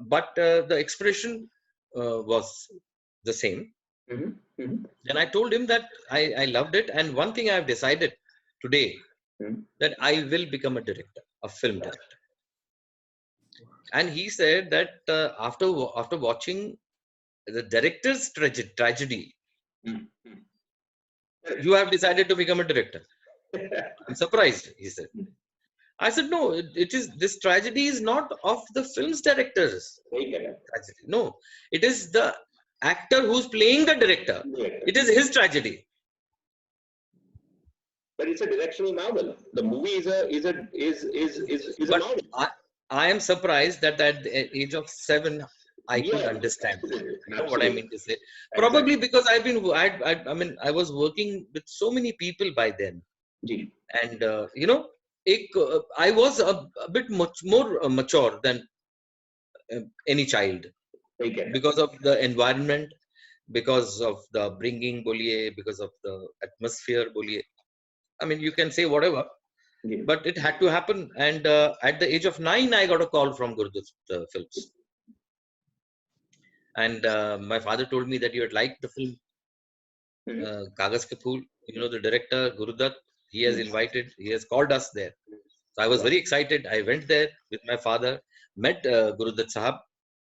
Speaker 2: But the expression was the same. Then I told him that I loved it. And one thing I have decided today, that I will become a director, a film director. And he said that after watching the director's tragedy, you have decided to become a director. I'm surprised, he said. I said, no, this tragedy is not of the film's directors. Tragedy. No, it is the actor who's playing the director. It is his tragedy.
Speaker 3: But it's a directional novel. The movie is a novel.
Speaker 2: I am surprised that at the age of 7, I could understand. You know what I mean to say? Probably because I was working with so many people by then. And, I was a bit much more mature than any child. Because of the environment, because of the upbringing, because of the atmosphere, I mean, you can say whatever. But it had to happen. And at the age of 9, I got a call from Gurudutt Films. And my father told me that you had liked the film Kagaz Ke Phool. You know, the director, Gurudutt, he has called us there. So I was very excited. I went there with my father, met Gurudutt Sahab,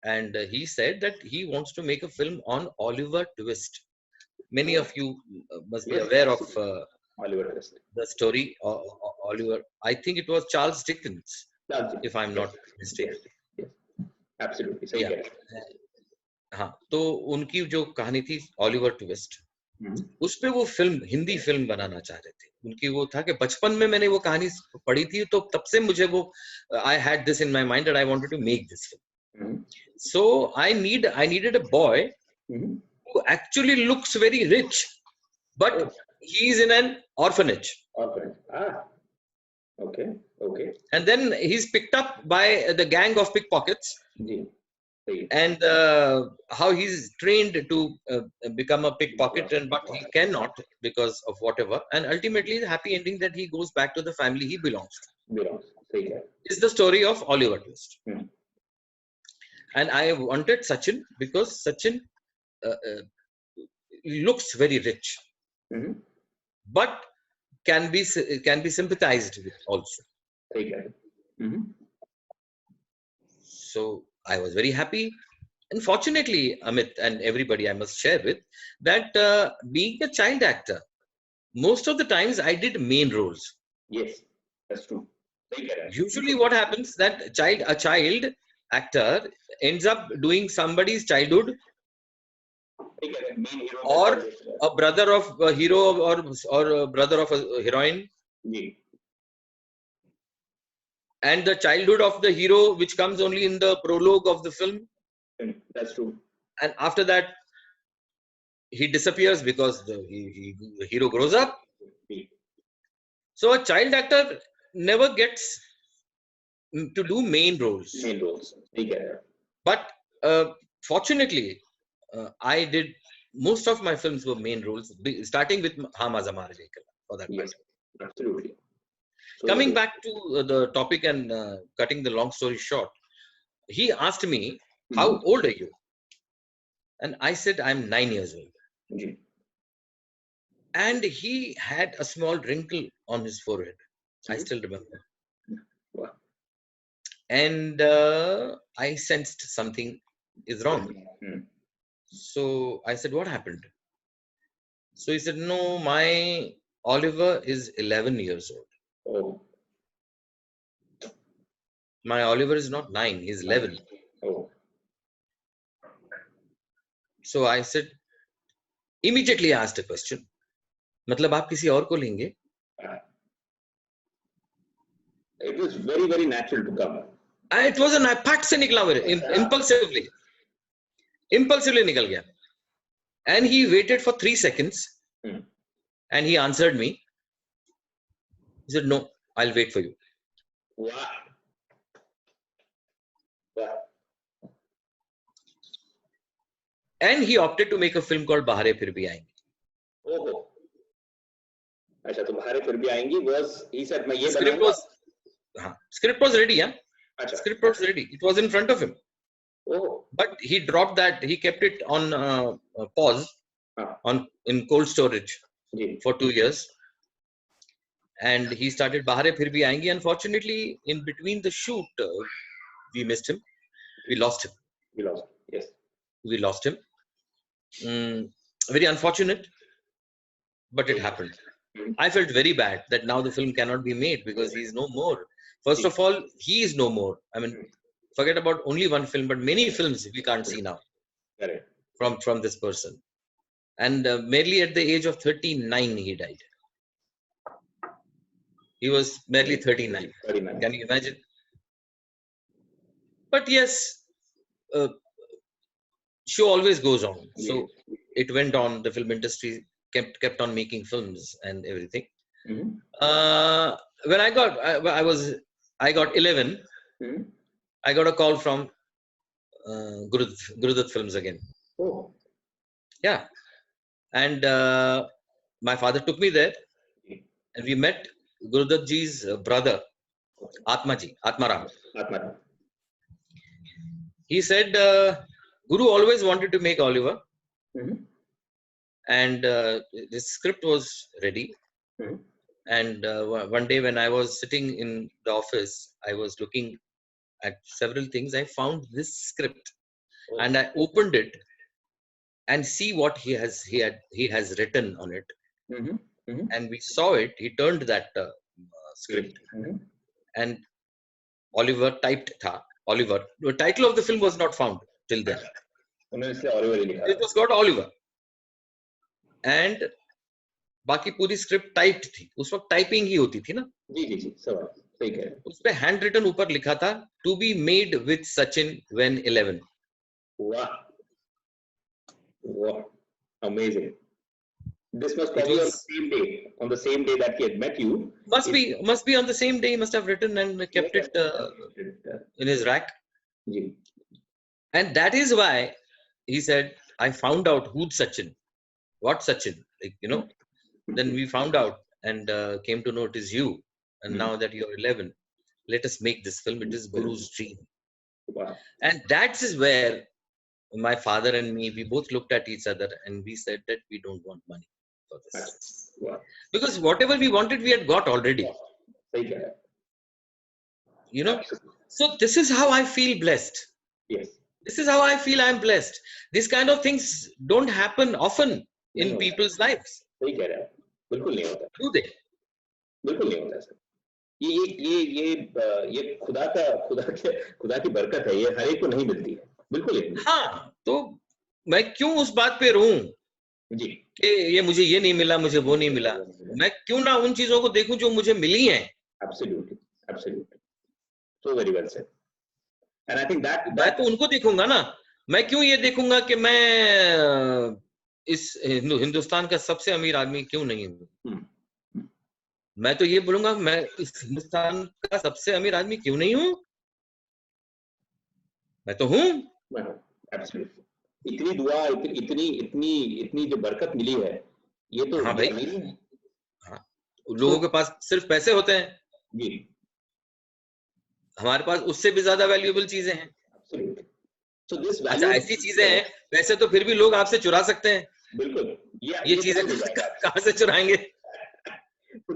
Speaker 2: and he said that he wants to make a film on Oliver Twist. Many of you must be aware of
Speaker 3: Oliver Twist.
Speaker 2: The story. Oliver, I think it was Charles Dickens, if I'm not mistaken.
Speaker 3: Yes. Absolutely. So
Speaker 2: yeah. हाँ, तो उनकी जो कहानी थी Oliver twist, उस पे वो film, Hindi film बनाना चाह रहे थे. उनकी वो था कि बचपन में मैंने वो कहानी पढ़ी थी, तो तब से मुझे वो I had this in my mind that I wanted to make this film. So I needed a boy who actually looks very rich, but he is in an orphanage.
Speaker 3: Okay.
Speaker 2: And then he's picked up by the gang of pickpockets. And how he's trained to become a pickpocket, but he cannot because of whatever. And ultimately, the happy ending that he goes back to the family he belongs to. Is the story of Oliver Twist. And I wanted Sachin because Sachin looks very rich, but can be sympathized with also. So I was very happy. And fortunately, Amit and everybody I must share with, that being a child actor, most of the times I did main roles.
Speaker 3: Yes, that's true.
Speaker 2: Usually what happens that a child actor ends up doing somebody's childhood, or a brother of a hero or a brother of a heroine. And the childhood of the hero, which comes only in the prologue of the film.
Speaker 3: That's true.
Speaker 2: And after that, he disappears because the hero grows up. So a child actor never gets to do main roles. But fortunately, I did, most of my films were main roles, starting with Ha Maaza Mara Lekala, for that matter.
Speaker 3: Absolutely. So
Speaker 2: coming back to the topic and cutting the long story short, he asked me, how old are you? And I said, I'm 9 years old. And he had a small wrinkle on his forehead. I still remember.
Speaker 3: Wow.
Speaker 2: And I sensed something is wrong. So I said, what happened? So he said, no, my Oliver is 11 years old.
Speaker 3: Oh.
Speaker 2: My Oliver is not 9, he's 11.
Speaker 3: Oh.
Speaker 2: So I said, immediately asked a question. मतलब आप किसी और को लेंगे?
Speaker 3: It was very, very natural to come.
Speaker 2: It was an impact से निकला मेरे, impulsively निकल गया. And he waited for 3 seconds and he answered me. He said, "No, I'll wait for you."
Speaker 3: Wow. Wow.
Speaker 2: And he opted to make a film called Bahare Phir Bhi Aayenge.
Speaker 3: Oh. अच्छा, तो Bahare Phir Bhi Aayenge was, he said, मैं ये बनाऊंगा.
Speaker 2: Script was ready, yeah.
Speaker 3: अच्छा.
Speaker 2: Script was ready. It was in front of him.
Speaker 3: Oh.
Speaker 2: But he dropped that. He kept it on pause, in cold storage for 2 years. And he started Bahare Phir Bhi Aayenge. Unfortunately, in between the shoot, we missed him. We lost him.
Speaker 3: Yes.
Speaker 2: We lost him. Very unfortunate, but it happened. I felt very bad that now the film cannot be made because he is no more. First of all, he is no more. I mean, forget about only one film, but many films we can't see now from this person. And merely at the age of 39, he died. He was merely 39. Can you imagine? But yes, show always goes on. So it went on. The film industry kept on making films and everything. When I got 11. I got a call from Gurudutt Films again.
Speaker 3: Oh.
Speaker 2: Yeah. And my father took me there and we met Gurudutt ji's brother, Atmaram. He said, Guru always wanted to make Oliver. And the script was ready. And one day when I was sitting in the office, I was looking at several things. I found this script and I opened it and see what he has written on it. And we saw it. He turned that script and Oliver typed tha. Oliver. The title of the film was not found till then. It was got Oliver. And बाकी पूरी script typed थी. उस वक्त typing ही होती थी ना.
Speaker 3: जी सही कह रहे हैं.
Speaker 2: उस पे हैंड रिटन ऊपर लिखा था to be made with Sachin when 11.
Speaker 3: वाह, अमेजिंग. This must be on the same day that he had met you.
Speaker 2: Must be on the same day. He must have written and kept it in his rack. And that is why he said, I found out who's Sachin. What Sachin? Like, you know, then we found out and came to know it is you. And now that you're 11, let us make this film. It is Guru's dream.
Speaker 3: Wow.
Speaker 2: And that is where my father and me, we both looked at each other and we said that we don't want money for this.
Speaker 3: Wow.
Speaker 2: Because whatever we wanted, we had got already. You know, so this is how I feel blessed.
Speaker 3: Yes.
Speaker 2: This is how I feel I'm blessed. These kind of things don't happen often in people's lives.
Speaker 3: बिल्कुल नहीं होता.
Speaker 2: Do they?
Speaker 3: बिल्कुल नहीं होता sir. ये खुदा की बरकत है. ये हर एक को नहीं मिलती है. बिल्कुल नहीं.
Speaker 2: हाँ, तो मैं क्यों उस बात पे रहूं
Speaker 3: जी
Speaker 2: कि ये मुझे ये नहीं मिला, मुझे वो नहीं मिला. मैं क्यों ना उन चीजों को देखूं जो मुझे मिली हैं.
Speaker 3: Absolutely. So very well said. And I think that
Speaker 2: मैं तो उनको देखूंगा ना. मैं क्यों ये देखूंगा कि मैं इस हिंदुस्तान का सबसे अमीर आदमी क्यों नहीं हूँ. मैं तो ये बोलूंगा मैं इस हिंदुस्तान का सबसे अमीर आदमी क्यों नहीं हूँ. मैं तो हूँ.
Speaker 3: इतनी दुआ, इतनी जो बरकत मिली है, ये तो
Speaker 2: हाँ भाई. हाँ, लोगों के पास सिर्फ पैसे होते हैं
Speaker 3: जी.
Speaker 2: हमारे पास उससे भी ज्यादा वैल्यूएबल चीजें हैं.
Speaker 3: So this
Speaker 2: अच्छा, ऐसी चीजें हैं, पैसे तो फिर भी लोग आपसे चुरा सकते हैं.
Speaker 3: बिल्कुल.
Speaker 2: ये चीजें कहाँ से चुराएंगे.
Speaker 3: So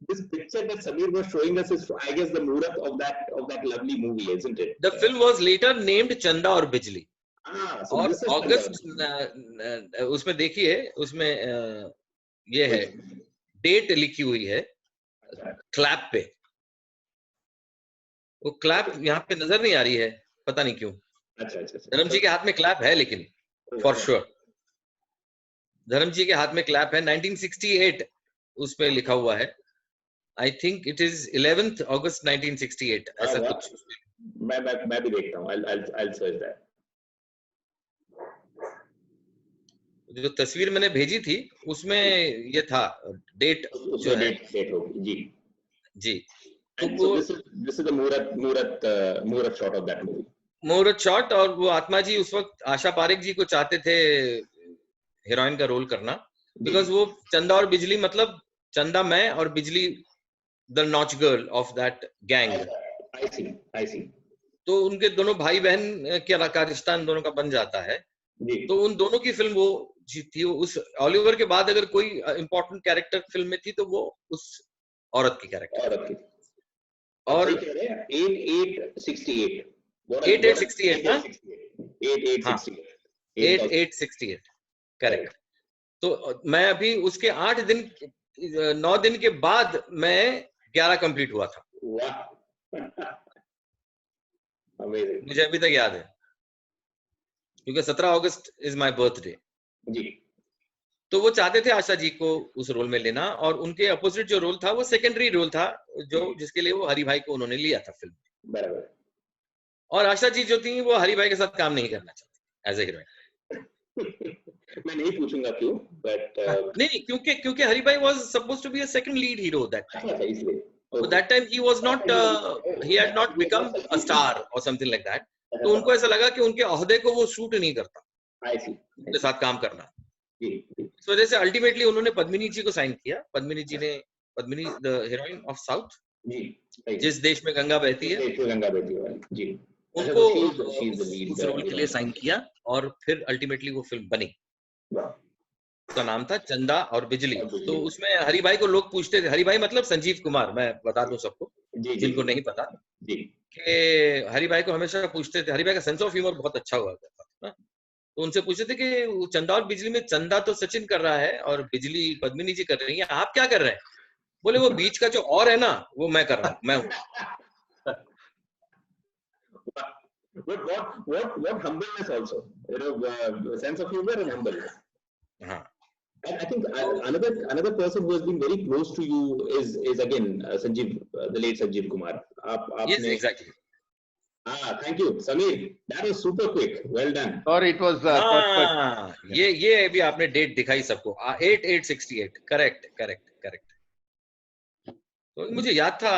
Speaker 3: this picture that Samir was showing us is, I guess, the Murat of that lovely movie, isn't it?
Speaker 2: The film was later named Chanda और बिजली.
Speaker 3: So
Speaker 2: और
Speaker 3: this is
Speaker 2: अगस्त उसमें देखिए, उसमें ये है डेट लिखी हुई है क्लैप पे. वो क्लैप यहाँ पे नजर नहीं आ रही है, पता नहीं क्यों.
Speaker 3: अच्छा.
Speaker 2: धर्म जी के हाथ में क्लैप है, लेकिन फॉर श्योर धर्म जी के हाथ में क्लैप है. 1968 उस पे लिखा हुआ है I think it is 11th August 1968. ऐसा कुछ
Speaker 3: मैं भी देखता हूँ. I'll search that.
Speaker 2: जो तस्वीर मैंने भेजी थी उसमें ये था डेट जो है
Speaker 3: डेट होगी जी
Speaker 2: जी.
Speaker 3: तो वो this is the Murat shot of that movie.
Speaker 2: मुहूर्त शॉट. और वो आत्मा जी उस वक्त आशा पारेख जी को चाहते थे हीरोइन का रोल करना, बिकॉज वो चंदा और बिजली, मतलब चंदा मैं और बिजली the notch girl of that gang.
Speaker 3: I see.
Speaker 2: तो उनके दोनों भाई बहन का रिश्ता इन दोनों का बन जाता है. तो उन दोनों की फिल्म वो थी. उस ओलिवर के बाद अगर कोई इंपॉर्टेंट कैरेक्टर फिल्म में थी तो वो उस औरत की कैरेक्टर. और 8868 ना 8868 करेक्ट. तो मैं अभी उसके 9 दिन के बाद मैं 11 कंप्लीट हुआ था. मुझे अभी तक याद है क्योंकि 17 अगस्त इज माय बर्थडे
Speaker 3: जी.
Speaker 2: तो वो चाहते थे आशा जी को उस रोल में लेना, और उनके अपोजिट जो रोल था वो सेकेंडरी रोल था, जो जिसके लिए वो हरि भाई को उन्होंने लिया था फिल्म.
Speaker 3: बराबर.
Speaker 2: और आशा जी जो थी वो हरि भाई के साथ काम नहीं करना चाहती एज ए हीरोइन.
Speaker 3: मैं नहीं पूछूंगा क्यों, बट
Speaker 2: नहीं, क्योंकि हरि भाई was supposed to be a second lead hero that time.
Speaker 3: इसलिए
Speaker 2: So that time he was not he had not become a star or something like that. तो उनको ऐसा लगा कि उनके ओहदे को वो सूट नहीं करता उनके साथ काम करना. इस वजह से अल्टीमेटली उन्होंने पद्मिनी जी को साइन किया. Padmini the heroine of south, जिस देश में गंगा बहती है,
Speaker 3: जी,
Speaker 2: उनको उस रोल के लिए साइन किया और फिर अल्टीमेटली वो फिल्म बनी. उसका नाम था चंदा और बिजली. तो उसमें हरि भाई को लोग पूछते थे, हरि भाई मतलब संजीव कुमार, मैं बता दूं सबको जिनको नहीं पता, कि हरि भाई को हमेशा पूछते थे. हरि भाई का सेंस ऑफ ह्यूमर बहुत अच्छा हुआ करता था. तो उनसे पूछते थे कि चंदा और बिजली में चंदा तो सचिन कर रहा है और बिजली पद्मिनी जी कर रही है, आप क्या कर रहे हैं? बोले वो बीच का जो और है ना वो मैं कर रहा हूँ, मैं हूँ.
Speaker 3: What humbleness also, sense of humor and humbleness. I think another person who has been very close to you is again Sanjeev, the late Sanjeev Kumar.
Speaker 2: Yes, exactly.
Speaker 3: Thank you, Samir. That was super quick. Well done.
Speaker 4: Sorry, it was.
Speaker 2: ये अभी आपने date दिखाई सबको. 8868 correct. तो मुझे याद था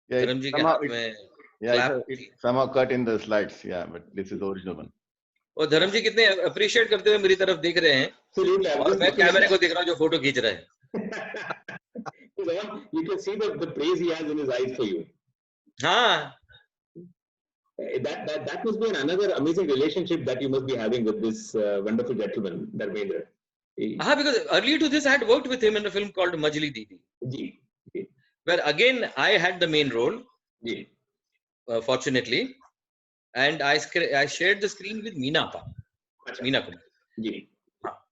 Speaker 2: धर्म जी के हाथ में.
Speaker 4: Yeah, it's somehow cut in the slides. Yeah, but this is the original one.
Speaker 2: और धर्म जी कितने अप्रिशिएट करते हुए मेरी तरफ देख रहे हैं और मैं कैमरे को देख रहा हूँ जो फोटो खींच रहे हैं.
Speaker 3: You can see the praise he has in his eyes for you.
Speaker 2: हाँ.
Speaker 3: That must be another amazing relationship that you must be having with this wonderful gentleman, Dharmendra.
Speaker 2: Because earlier to this I had worked with him in a film called Majli Didi.
Speaker 3: Ji.
Speaker 2: Where again I had the main role.
Speaker 3: Ji.
Speaker 2: Fortunately, and I shared the screen with Meena Kumar.
Speaker 3: Ji.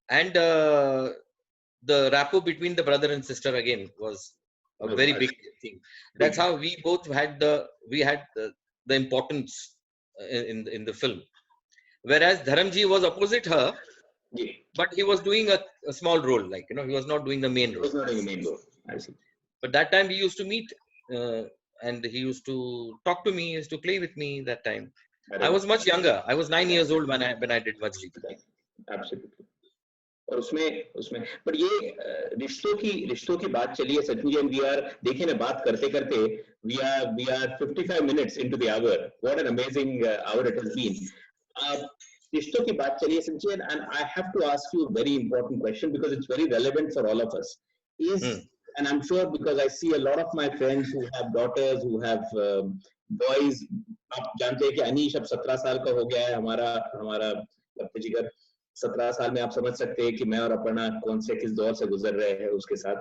Speaker 2: And the rapport between the brother and sister again was a very big thing. That's how we both had the importance in the film. Whereas Dharamji was opposite her, but he was doing a small role, like he was not doing the main role.
Speaker 3: He was not doing the main role. I see.
Speaker 2: But that time we used to meet, and he used to talk to me, he used to play with me that time. I was much younger. I was 9 years old when I did Majli.
Speaker 3: Absolutely. और उसमें पर ये रिश्तों की बात चली है सचिन जी, we are देखें ना बात करते we are 55 minutes into the hour. What an amazing hour it has been. रिश्तों की बात चली है सचिन जी, and I have to ask you a very important question because it's very relevant for all of us. And I'm sure because I see a lot of my friends who have daughters, who have boys. आप जानते हैं कि अनीश अब 17 साल का हो गया है. हमारा जिगर 17 साल में आप समझ सकते हैं कि मैं और अपर्णा किस दौर से गुजर रहे हैं उसके साथ.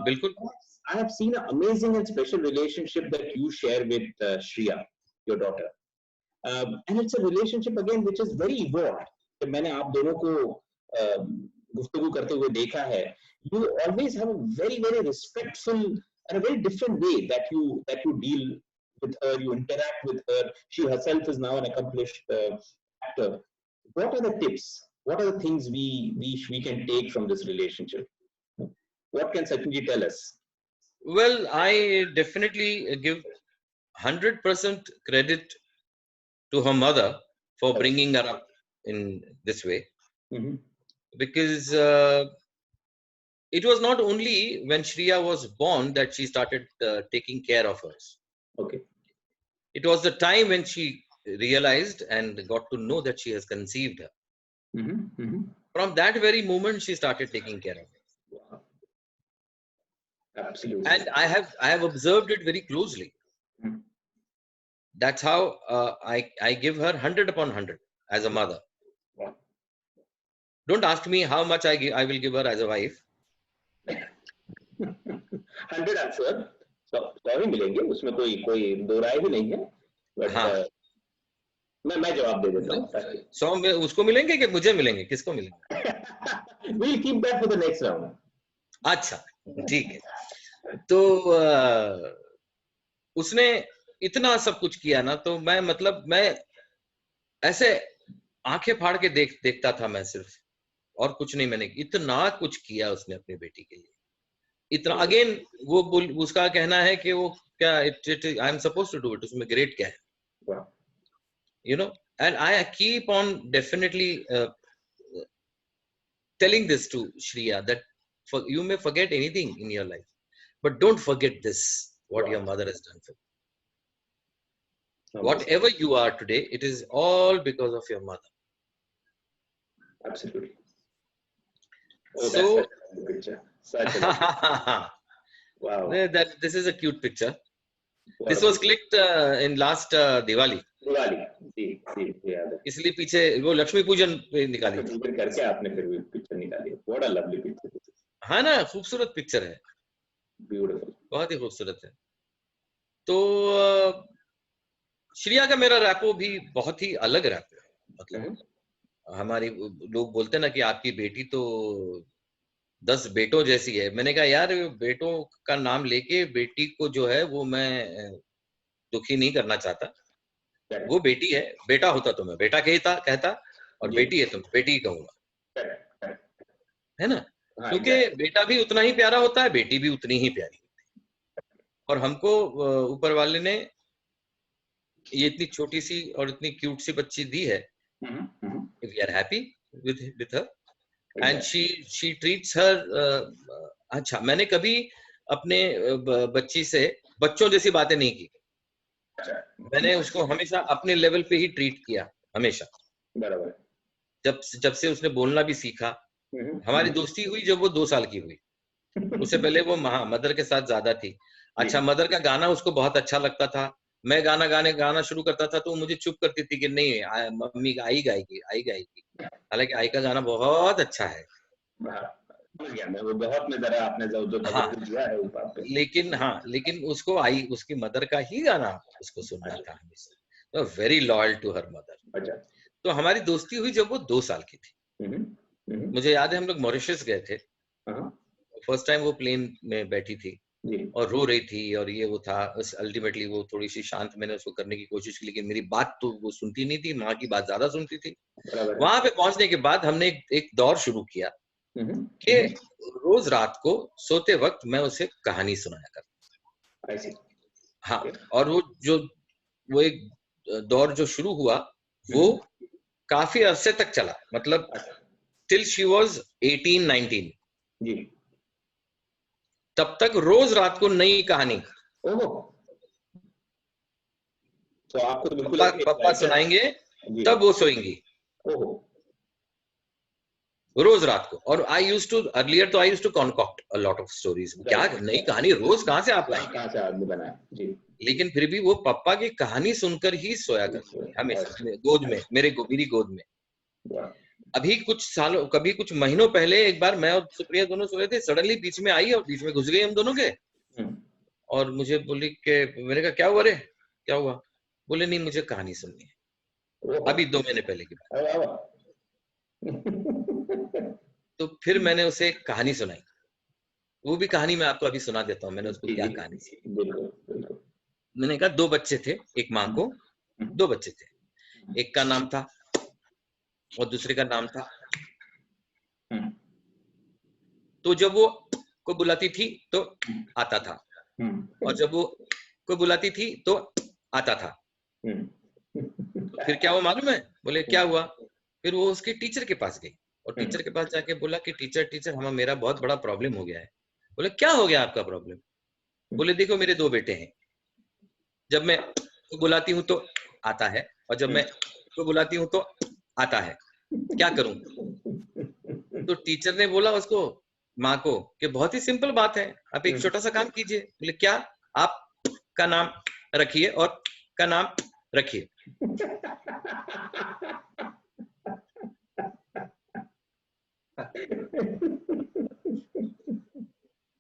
Speaker 2: बिल्कुल.
Speaker 3: I have seen an amazing and special relationship that you share with Shriya, your daughter. And it's a relationship again which is very evolved. मैंने आप दोनों को गुफ्तगू करते हुए देखा है. You always have a very, very respectful and a very different way that you deal with her, you interact with her. She herself is now an accomplished actor. What are the tips? What are the things we can take from this relationship? What can Sachinji tell us?
Speaker 2: Well, I definitely give 100% credit to her mother for bringing her up in this way, because it was not only when Shreya was born that she started taking care of us.
Speaker 3: Okay.
Speaker 2: It was the time when she realized and got to know that she has conceived her. From that very moment, she started taking care of her.
Speaker 3: Wow. Absolutely.
Speaker 2: And I have observed it very closely. That's how I give her 100 upon 100 as a mother.
Speaker 3: Wow.
Speaker 2: Don't ask me how much I will give her as a wife.
Speaker 3: 100 answer 100 ही मिलेंगे, उसमें कोई दो राय भी नहीं है, but मैं जवाब दे देता हूँ।
Speaker 2: 100 में उसको मिलेंगे कि मुझे मिलेंगे, किसको मिलेंगे?
Speaker 3: We'll keep that for the next round.
Speaker 2: अच्छा, ठीक है। तो उसने इतना सब कुछ किया ना, तो मैं ऐसे आंखें फाड़ के देखता था मैं सिर्फ, और कुछ नहीं। मैंने इतना कुछ किया उसने अपनी बेटी के लिए, इतना। अगेन वो उसका कहना है कि वो क्या I am suppose to do it, उसमें ग्रेट क्या है, you know. And I keep on definitely telling this to Shreya that you may forget anything in your life, but don't forget this, what your mother has done for you. Whatever you are today, it is all because of your mother.
Speaker 3: Absolutely. Oh,
Speaker 2: So,
Speaker 3: that's such a good picture. Such a good picture. Wow.
Speaker 2: This is a cute picture. This was clicked in last Diwali.
Speaker 3: जी याद है।
Speaker 2: इसलिए पीछे वो लक्ष्मी पूजन पे निकाली थी।
Speaker 3: पूजन करके आपने फिर पिक्चर निकाली। What a lovely picture.
Speaker 2: हाँ ना, खूबसूरत पिक्चर है।
Speaker 3: Beautiful.
Speaker 2: बहुत ही खूबसूरत है। तो श्रेया का मेरा रैपो भी बहुत ही अलग रैपो है। मतलब हमारी लोग बोलते ना कि आपकी बेटी तो 10 बेटों जैसी है। मैंने कहा यार, बेटों का नाम लेके बेटी को जो है वो मैं दुखी नहीं करना चाहता। वो बेटी है, बेटा होता तो मैं बेटा कहता और बेटी है तो मैं बेटी ही कहूंगा, है ना। क्योंकि बेटा भी उतना ही प्यारा होता है, बेटी भी उतनी ही प्यारी होती है। और हमको ऊपर वाले ने ये इतनी छोटी सी और इतनी क्यूट सी बच्ची दी है। We are happy with her and she treats her. अच्छा, मैंने कभी अपने बच्ची से बच्चों जैसी बातें नहीं की। मैंने उसको हमेशा अपने लेवल पे ही ट्रीट किया, हमेशा।
Speaker 3: बराबर।
Speaker 2: जब से उसने बोलना भी सीखा। हमारी दोस्ती हुई जब वो 2 साल की हुई। उससे पहले वो मदर के साथ ज्यादा थी। अच्छा, मदर का गाना उसको बहुत अच्छा लगता था। मैं गाना शुरू करता था तो मुझे चुप करती थी कि नहीं, मम्मी आई गाएगी। हालांकि आई का गाना बहुत अच्छा है।
Speaker 3: वो बहुत में जरा आपने जो दिया है उस बात पे।
Speaker 2: लेकिन उसको उसकी मदर का ही गाना उसको सुनना था हमेशा। तो very loyal to her mother.
Speaker 3: अच्छा।
Speaker 2: तो हमारी दोस्ती हुई जब वो 2 साल की थी। मुझे याद है हम लोग मॉरिशस गए थे। फर्स्ट टाइम वो प्लेन में बैठी थी और रो रही थी और ये वो था। अल्टीमेटली वो थोड़ी सी शांत, मैंने उसको करने की कोशिश की, लेकिन मेरी बात तो वो सुनती नहीं थी, माँ की बात ज्यादा सुनती थी। वहां पे पहुंचने के बाद हमने एक दौर शुरू किया कि रोज रात को सोते वक्त मैं उसे कहानी सुनाया करता। हाँ, और वो एक दौर जो शुरू हुआ वो काफी अरसे तक चला। मतलब टिल शी वाज 18-19
Speaker 3: जी।
Speaker 2: तब तक रोज रात को नई कहानी।
Speaker 3: तो आपको तो बिल्कुल
Speaker 2: पापा सुनाएंगे तब वो सोएंगी रोज रात को। और I used to concoct a lot of stories. क्या नई कहानी रोज कहां से आप लाएंगे?
Speaker 3: कहां से आदमी बनाए जी।
Speaker 2: लेकिन फिर भी वो पापा की कहानी सुनकर ही सोया करती थी हमेशा गोद में, मेरी गोद में। अभी कभी कुछ महीनों पहले एक बार मैं और सुप्रिया दोनों सो रहे थे, सडनली बीच में आई और बीच में घुस गई हम दोनों के। और मुझे बोली कि, मैंने कहा क्या हुआ रे, क्या हुआ? बोले नहीं, मुझे कहानी सुननी है। अभी 2 महीने पहले की बात। तो फिर मैंने उसे एक कहानी सुनाई। वो भी कहानी मैं आपको अभी सुना देता हूँ। मैंने उसको क्या कहानी सुनाई। मैंने कहा 2 बच्चे थे, एक माँ को 2 बच्चे थे। एक का नाम था और दूसरे का नाम था। तो जब वो को बुलाती थी तो आता था, और जब वो कोई बुलाती थी तो आता था। तो फिर क्या हुआ मालूम है? बोले क्या हुआ? फिर वो उसके टीचर के पास गई और टीचर के पास जाके बोला कि टीचर हमें मेरा बहुत बड़ा प्रॉब्लम हो गया है। बोले क्या हो गया आपका प्रॉब्लम? बोले देखो मेरे 2 बेटे हैं, जब मैं को बुलाती हूँ तो आता है और जब मैं को बुलाती हूँ तो आता है, क्या करूं? तो टीचर ने बोला उसको, माँ को, कि बहुत ही सिंपल बात है, आप एक छोटा सा काम कीजिए। बोले क्या? आप का नाम रखिए और का नाम रखिए।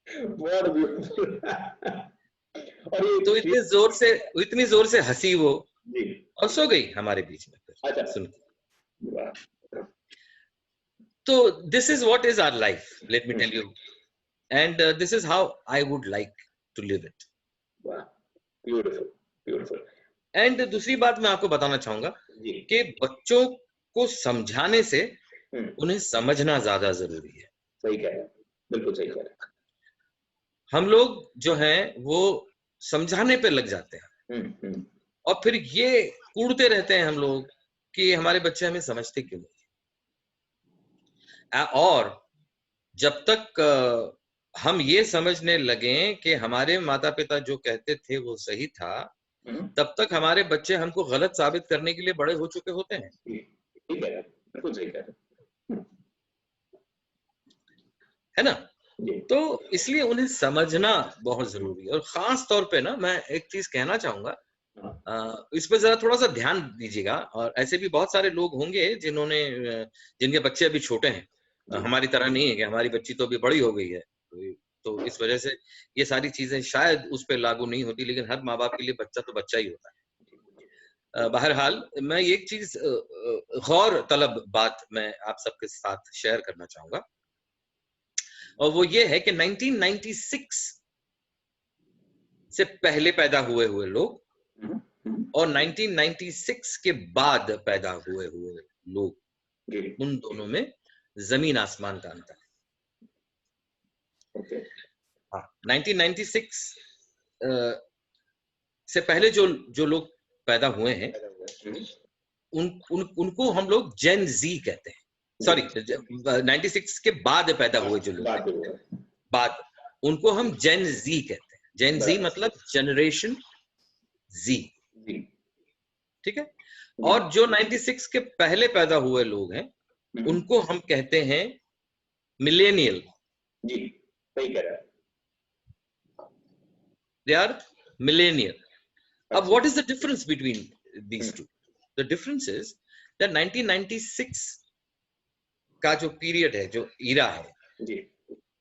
Speaker 3: बहुत ब्यूटीफुल। और ये
Speaker 2: तो इतनी जोर से हंसी वो
Speaker 3: जी,
Speaker 2: और सो गई हमारे बीच में।
Speaker 3: अच्छा,
Speaker 2: सुन के।
Speaker 3: वाह,
Speaker 2: तो this is what is our life, let me tell you, and this is how I would like to live it.
Speaker 3: वाह, ब्यूटीफुल, ब्यूटीफुल।
Speaker 2: एंड दूसरी बात मैं आपको बताना चाहूंगा
Speaker 3: जी,
Speaker 2: कि बच्चों को समझाने से उन्हें समझना ज्यादा जरूरी है।
Speaker 3: सही कह रहे हैं, बिल्कुल सही कह रहे हैं।
Speaker 2: हम लोग जो हैं वो समझाने पे लग जाते हैं और फिर ये कूड़ते रहते हैं हम लोग कि हमारे बच्चे हमें समझते क्यों नहीं। और जब तक हम ये समझने लगे कि हमारे माता पिता जो कहते थे वो सही था, तब तक हमारे बच्चे हमको गलत साबित करने के लिए बड़े हो चुके होते हैं।
Speaker 3: ठीक है, बिल्कुल सही कह रहे हैं,
Speaker 2: है ना? तो इसलिए उन्हें समझना बहुत जरूरी है। और खास तौर पे ना मैं एक चीज कहना चाहूंगा, इस पर जरा थोड़ा सा ध्यान दीजिएगा। और ऐसे भी बहुत सारे लोग होंगे जिनके बच्चे अभी छोटे हैं, हमारी तरह नहीं है कि हमारी बच्ची तो अभी बड़ी हो गई है, तो इस वजह से ये सारी चीजें शायद उस पर लागू नहीं होती, लेकिन हर माँ बाप के लिए बच्चा तो बच्चा ही होता है। बहरहाल मैं एक चीज गौर तलब बात मैं आप सबके साथ शेयर करना चाहूंगा, और वो ये है कि 1996 से पहले पैदा हुए लोग और 1996 के बाद पैदा हुए लोग, उन दोनों में जमीन आसमान का अंतर है। 1996 से पहले जो लोग पैदा हुए हैं उनको हम लोग जेन जी कहते हैं। सॉरी, 96 के बाद पैदा हुए जो लोग हैं, बाद उनको हम जेन जी कहते हैं। जेन जी मतलब जनरेशन जी, ठीक है। और जो 96 के पहले पैदा हुए लोग हैं उनको हम कहते हैं मिलेनियल।
Speaker 3: जी, सही कह रहा है,
Speaker 2: दे आर मिलेनियल। अब what is the difference between these two? The difference is that 1996 का जो पीरियड है, जो ईरा है
Speaker 3: जी,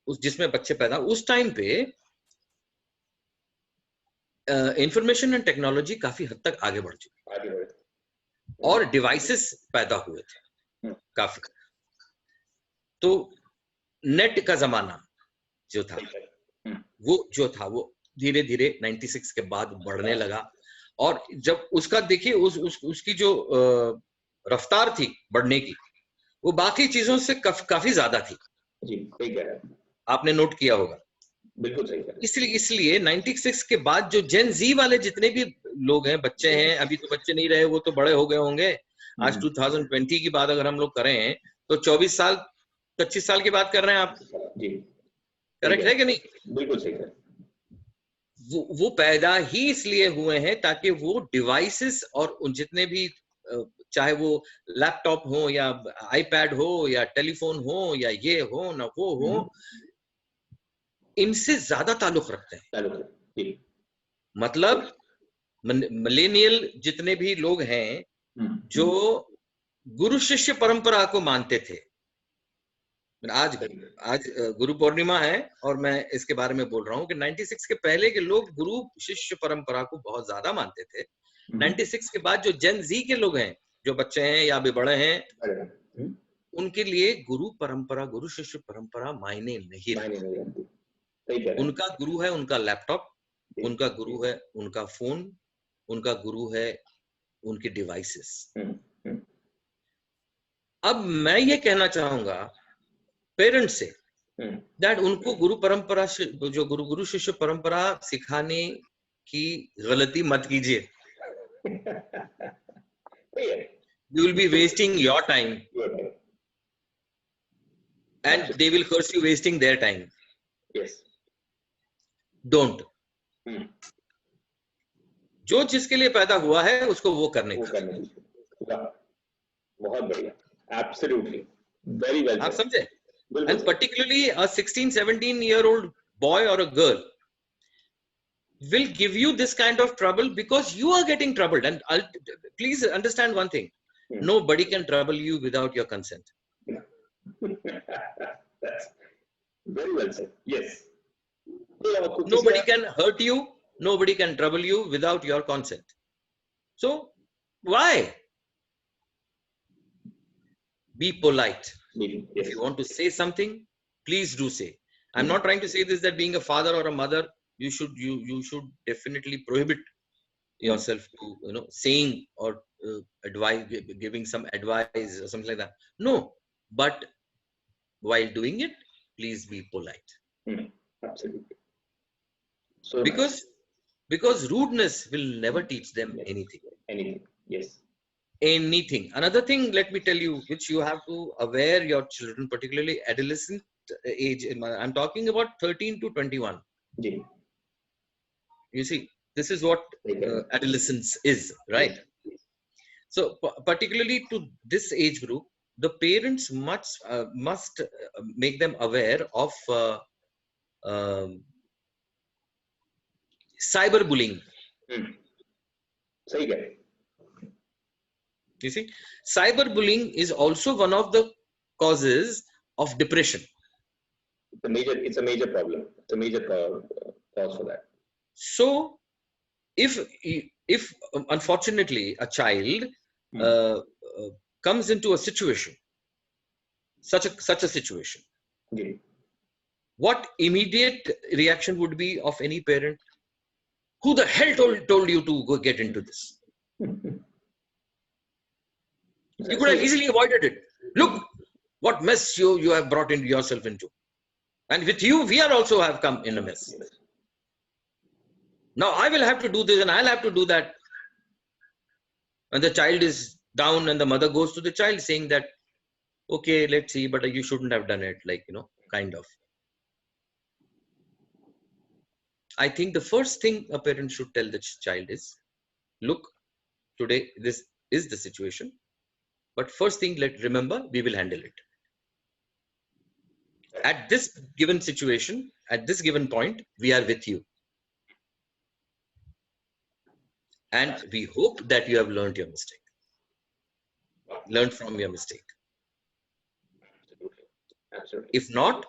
Speaker 2: उस जिसमें बच्चे पैदा, उस टाइम पे इंफॉर्मेशन एंड टेक्नोलॉजी काफी हद तक आगे बढ़ चुकी और डिवाइसेस पैदा हुए थे काफी। तो नेट का जमाना जो था वो धीरे धीरे 96 के बाद बढ़ने लगा। और जब उसका देखिए उसकी जो रफ्तार थी बढ़ने की, वो बाकी चीजों से काफी ज्यादा थी।
Speaker 3: जी, सही कह रहा है,
Speaker 2: आपने नोट किया होगा।
Speaker 3: बिल्कुल सही कह रहा है।
Speaker 2: इसलिए 96 के बाद जो जेन जी वाले जितने भी लोग हैं, बच्चे हैं, अभी तो बच्चे नहीं रहे, वो तो बड़े हो गए होंगे। आज 2020 की बात अगर हम लोग करें तो 24 साल 25 साल की बात कर रहे हैं आप,
Speaker 3: जी,
Speaker 2: करेक्ट है कि नहीं?
Speaker 3: बिल्कुल सही है।
Speaker 2: वो पैदा ही इसलिए हुए हैं ताकि वो डिवाइसेस और उन जितने भी, चाहे वो लैपटॉप हो या आईपैड हो या टेलीफोन हो या ये हो ना वो हो, इनसे ज्यादा ताल्लुक रखते हैं। मतलब मिलेनियल जितने भी लोग हैं जो गुरु शिष्य परंपरा को मानते थे। आज गुरु पूर्णिमा है और मैं इसके बारे में बोल रहा हूँ कि 96 के पहले के लोग गुरु शिष्य परंपरा को बहुत ज्यादा मानते थे। 96 के बाद जो जेन जी के लोग हैं, जो बच्चे हैं या भी बड़े हैं, उनके लिए गुरु परंपरा, गुरु शिष्य परंपरा मायने नहीं रखती। उनका गुरु है उनका लैपटॉप, उनका गुरु है उनका फोन, उनका गुरु है उनके डिवाइसेस। अब मैं ये कहना चाहूंगा पेरेंट्स से that उनको गुरु परंपरा जो गुरु शिष्य परंपरा सिखाने की गलती मत कीजिए. You will be wasting your time and they will curse you wasting their time.
Speaker 3: Yes.
Speaker 2: Don't. जो जिसके लिए पैदा हुआ है उसको वो करने का.
Speaker 3: बहुत बढ़िया. Absolutely. Very well.
Speaker 2: आप समझे? And particularly a 16-17-year-old boy or a girl will give you this kind of trouble because you are getting troubled. And please understand one thing. Nobody can trouble you without your consent.
Speaker 3: That's very well said. Yes.
Speaker 2: Nobody can hurt you. Nobody can trouble you without your consent. So, why? Be polite.
Speaker 3: Yes.
Speaker 2: If you want to say something, please do say. I'm not trying to say this that being a father or a mother, you should definitely prohibit yourself to saying or advice, giving some advice or something like that. No, but while doing it, please be polite.
Speaker 3: Absolutely. So
Speaker 2: because rudeness will never teach them anything.
Speaker 3: Anything. Yes.
Speaker 2: Anything. Another thing, let me tell you, which you have to aware your children, particularly adolescent age. I'm talking about 13 to 21.
Speaker 3: Yeah.
Speaker 2: You see, this is what adolescence is, right? So, particularly to this age group, the parents must make them aware of cyberbullying. You see, cyberbullying is also one of the causes of depression.
Speaker 3: It's a major problem. It's a major cause for that.
Speaker 2: So, if unfortunately a child comes into a situation, such a situation, what immediate reaction would be of any parent? Who the hell told you to go get into this? You could have easily avoided it. Look what mess you have brought into yourself into. And with you, we are also have come in a mess. Now I will have to do this and I'll have to do that. And the child is down and the mother goes to the child saying that, okay, let's see, but you shouldn't have done it. Like, kind of. I think the first thing a parent should tell the child is, look, today this is the situation. But first thing, remember, we will handle it. At this given situation, at this given point, we are with you. And we hope that you have learned your mistake. Learn from your mistake.
Speaker 3: Absolutely.
Speaker 2: If not,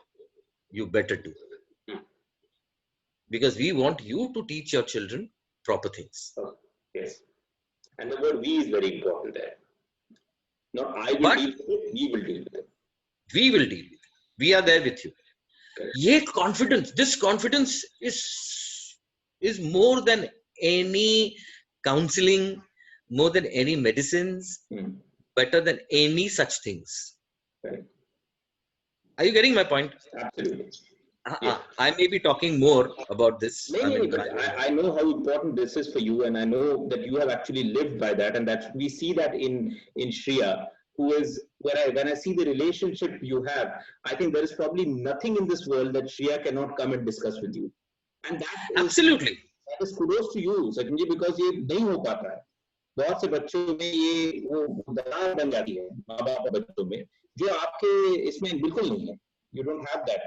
Speaker 2: you better do. Because we want you to teach your children proper things.
Speaker 3: Yes. And the word we is very important there. Not I will deal with it, we will deal with it.
Speaker 2: We will deal with it. We are there with you. This confidence is more than any counseling, more than any medicines, better than any such things.
Speaker 3: Correct.
Speaker 2: Are you getting my point?
Speaker 3: Absolutely.
Speaker 2: Yes. I may be talking more about this.
Speaker 3: I know how important this is for you, and I know that you have actually lived by that, and that we see that in Shreya, who is when I see the relationship you have, I think there is probably nothing in this world that Shreya cannot come and discuss with you, and
Speaker 2: absolutely.
Speaker 3: That is kudos to you, Sachin ji, because ये नहीं हो पाता है. बहुत से बच्चों में ये वो दरार बन जाती है माँ बाप और बच्चों में, जो आपके इसमें बिल्कुल नहीं है. You don't have that.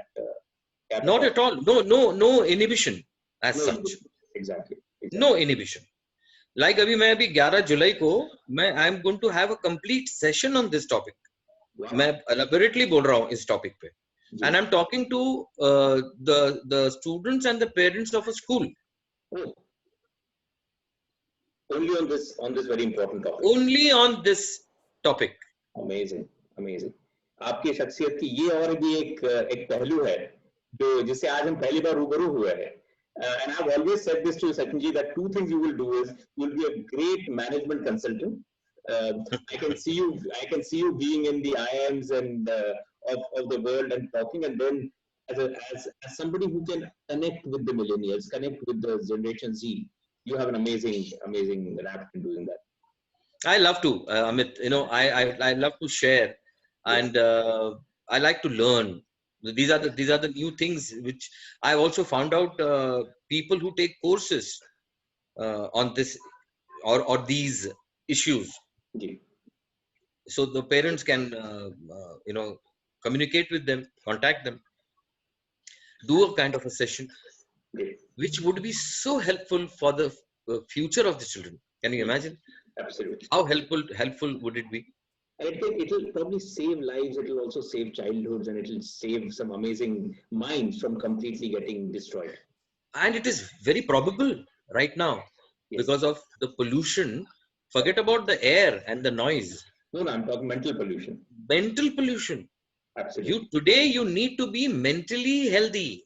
Speaker 2: Not at all. No inhibition as such.
Speaker 3: Exactly.
Speaker 2: No inhibition. Like अभी 11 जुलाई को I am going to have a complete session on this topic. मैं elaborately बोल रहा हूँ इस topic पे. And I'm talking to the students and the parents of a school.
Speaker 3: Only on this very important topic.
Speaker 2: Only on this topic.
Speaker 3: Amazing. आपकी शख्सियत की ये और भी एक पहलू है जो जिससे आज हम पहली बार रूबरू हुए हैं. And I've always said this to Sachin ji that two things you will do is you'll be a great management consultant. I can see you being in the IIMs and of the world and talking, and then as somebody who can connect with the millennials, connect with the Generation Z, you have an amazing rap in doing that.
Speaker 2: I love to, Amit. You know, I love to share, and I like to learn. These are the new things which I've also found out. People who take courses on this or these issues,
Speaker 3: Yeah.
Speaker 2: so the parents can you know, communicate with them, contact them, do a kind of a session,
Speaker 3: Yeah.
Speaker 2: which would be so helpful for the future of the children. Can you imagine?
Speaker 3: Absolutely.
Speaker 2: How helpful would it be?
Speaker 3: And it'll probably save lives. It'll also save childhoods, and it'll save some amazing minds from completely getting destroyed.
Speaker 2: And it is very probable right now,
Speaker 3: Yes.
Speaker 2: because of the pollution. Forget about the air and the noise.
Speaker 3: No, I'm talking mental pollution.
Speaker 2: Mental pollution.
Speaker 3: Absolutely.
Speaker 2: Today you need to be mentally healthy.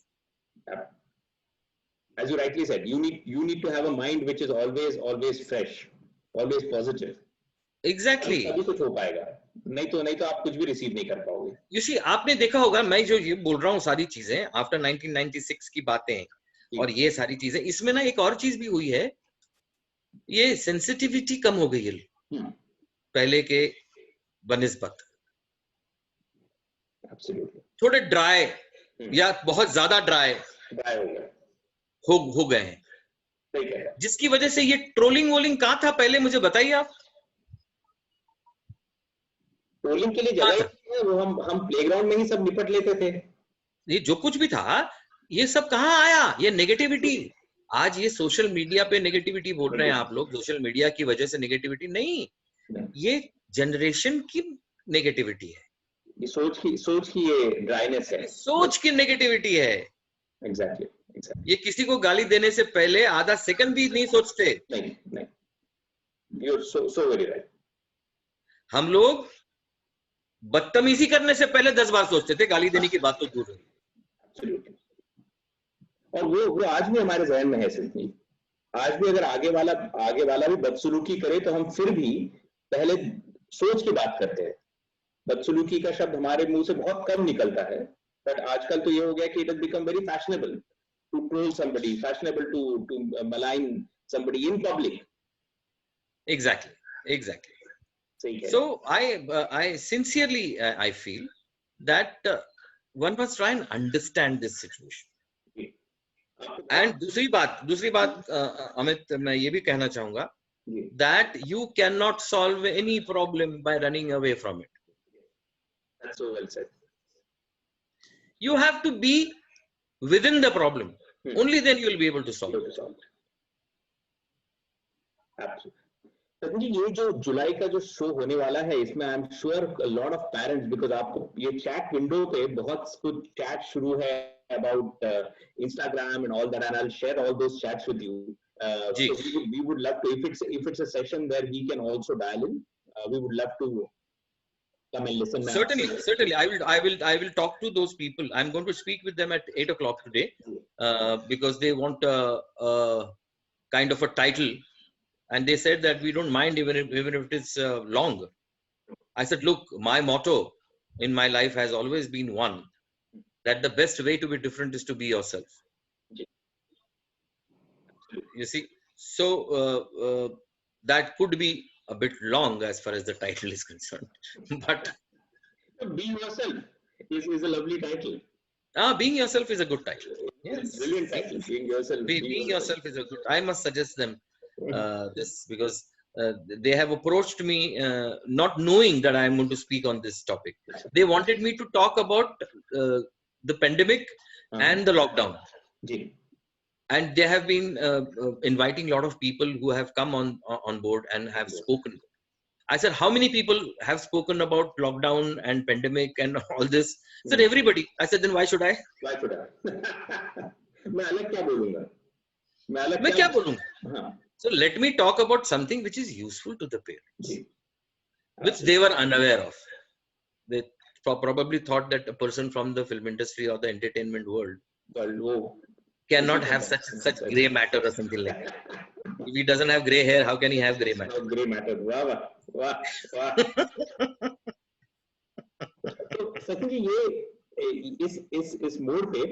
Speaker 3: As you rightly said, you need to have a mind which is always fresh, always positive.
Speaker 2: Exactly.
Speaker 3: तभी कुछ हो पाएगा, नहीं तो आप कुछ भी receive नहीं कर पाओगे.
Speaker 2: You see, आपने देखा होगा, मैं जो ये बोल रहा हूँ सारी चीजें आफ्टर 1996 की बातें और ये सारी चीजें, इसमें ना एक और चीज भी हुई है, ये सेंसिटिविटी कम हो गई है पहले के बनिस्बत.
Speaker 3: Absolutely.
Speaker 2: थोड़े ड्राई या बहुत ज्यादा ड्राई हो गए हैं, जिसकी वजह से ये ट्रोलिंग वोलिंग कहाँ था पहले, मुझे बताइए आप.
Speaker 3: ट्रोलिंग के लिए जगह वो हम प्लेग्राउंड में ही सब निपट लेते थे.
Speaker 2: ये जो कुछ भी था, ये सब कहाँ आया, ये नेगेटिविटी. आज ये सोशल मीडिया पे नेगेटिविटी बोल रहे हैं आप लोग, सोशल मीडिया की वजह से नेगेटिविटी नहीं, ये जनरेशन की नेगेटिविटी है,
Speaker 3: ये सोच की ये ड्राइनेस है,
Speaker 2: सोच की नेगेटिविटी है.
Speaker 3: एग्जैक्टली.
Speaker 2: ये किसी को गाली देने से पहले आधा सेकंड भी नहीं सोचते.
Speaker 3: नहीं. You're so very right.
Speaker 2: हम लोग बदतमीजी करने से पहले 10 बार सोचते थे, गाली देने की बात तो दूर है.
Speaker 3: और वो आज भी हमारे जहन में है. सिर्फ आज भी अगर आगे वाला भी बदसलूकी करे तो हम फिर भी पहले सोच की बात करते हैं. बदसलूकी का शब्द हमारे मुंह से बहुत कम निकलता है, बट आजकल तो ये हो गया कि it has become very fashionable to troll somebody, fashionable to malign somebody in public.
Speaker 2: Exactly. So I sincerely I feel that one must try and understand this situation. And दूसरी बात अमित, मैं ये भी कहना चाहूंगा that you cannot solve any problem by running away from it.
Speaker 3: That's so well said.
Speaker 2: You have to be within the problem. Only then you will be able to solve it.
Speaker 3: Absolutely. Sachin ji, ये जो जुलाई का जो show होने वाला है, इसमें I am sure a lot of parents, because आपको ये चैट विंडो पे बहुत कुछ चैट शुरू है about Instagram and all that, and I'll share all those chats with you. So we would love to, if it's a session where he can also dial in, we would love to come and listen.
Speaker 2: Certainly. I will talk to those people. I'm going to speak with them at 8 o'clock today, because they want a kind of a title, and they said that we don't mind even if it is long. I said, look, my motto in my life has always been one, that the best way to be different is to be yourself. You see, so that could be a bit long as far as the title is concerned, but
Speaker 3: being yourself is a lovely title.
Speaker 2: Being yourself is a good title. Yes,
Speaker 3: brilliant title. Being yourself.
Speaker 2: Being yourself is a good. I must suggest them this, because they have approached me not knowing that I am going to speak on this topic. They wanted me to talk about the pandemic and the lockdown. And they have been inviting a lot of people who have come on board and have spoken. I said, how many people have spoken about lockdown and pandemic and all this? I said, everybody. I said, then why should I?
Speaker 3: Why should I? मैं अलग क्या बोलूँगा?
Speaker 2: So let me talk about something which is useful to the parents, which they were unaware of. They probably thought that a person from the film industry or the entertainment world cannot have such grey matter or something like that. If he doesn't have grey hair, how can he have grey matter?
Speaker 3: Grey matter. Wow. तो सचिन जी, इस मोड़ पे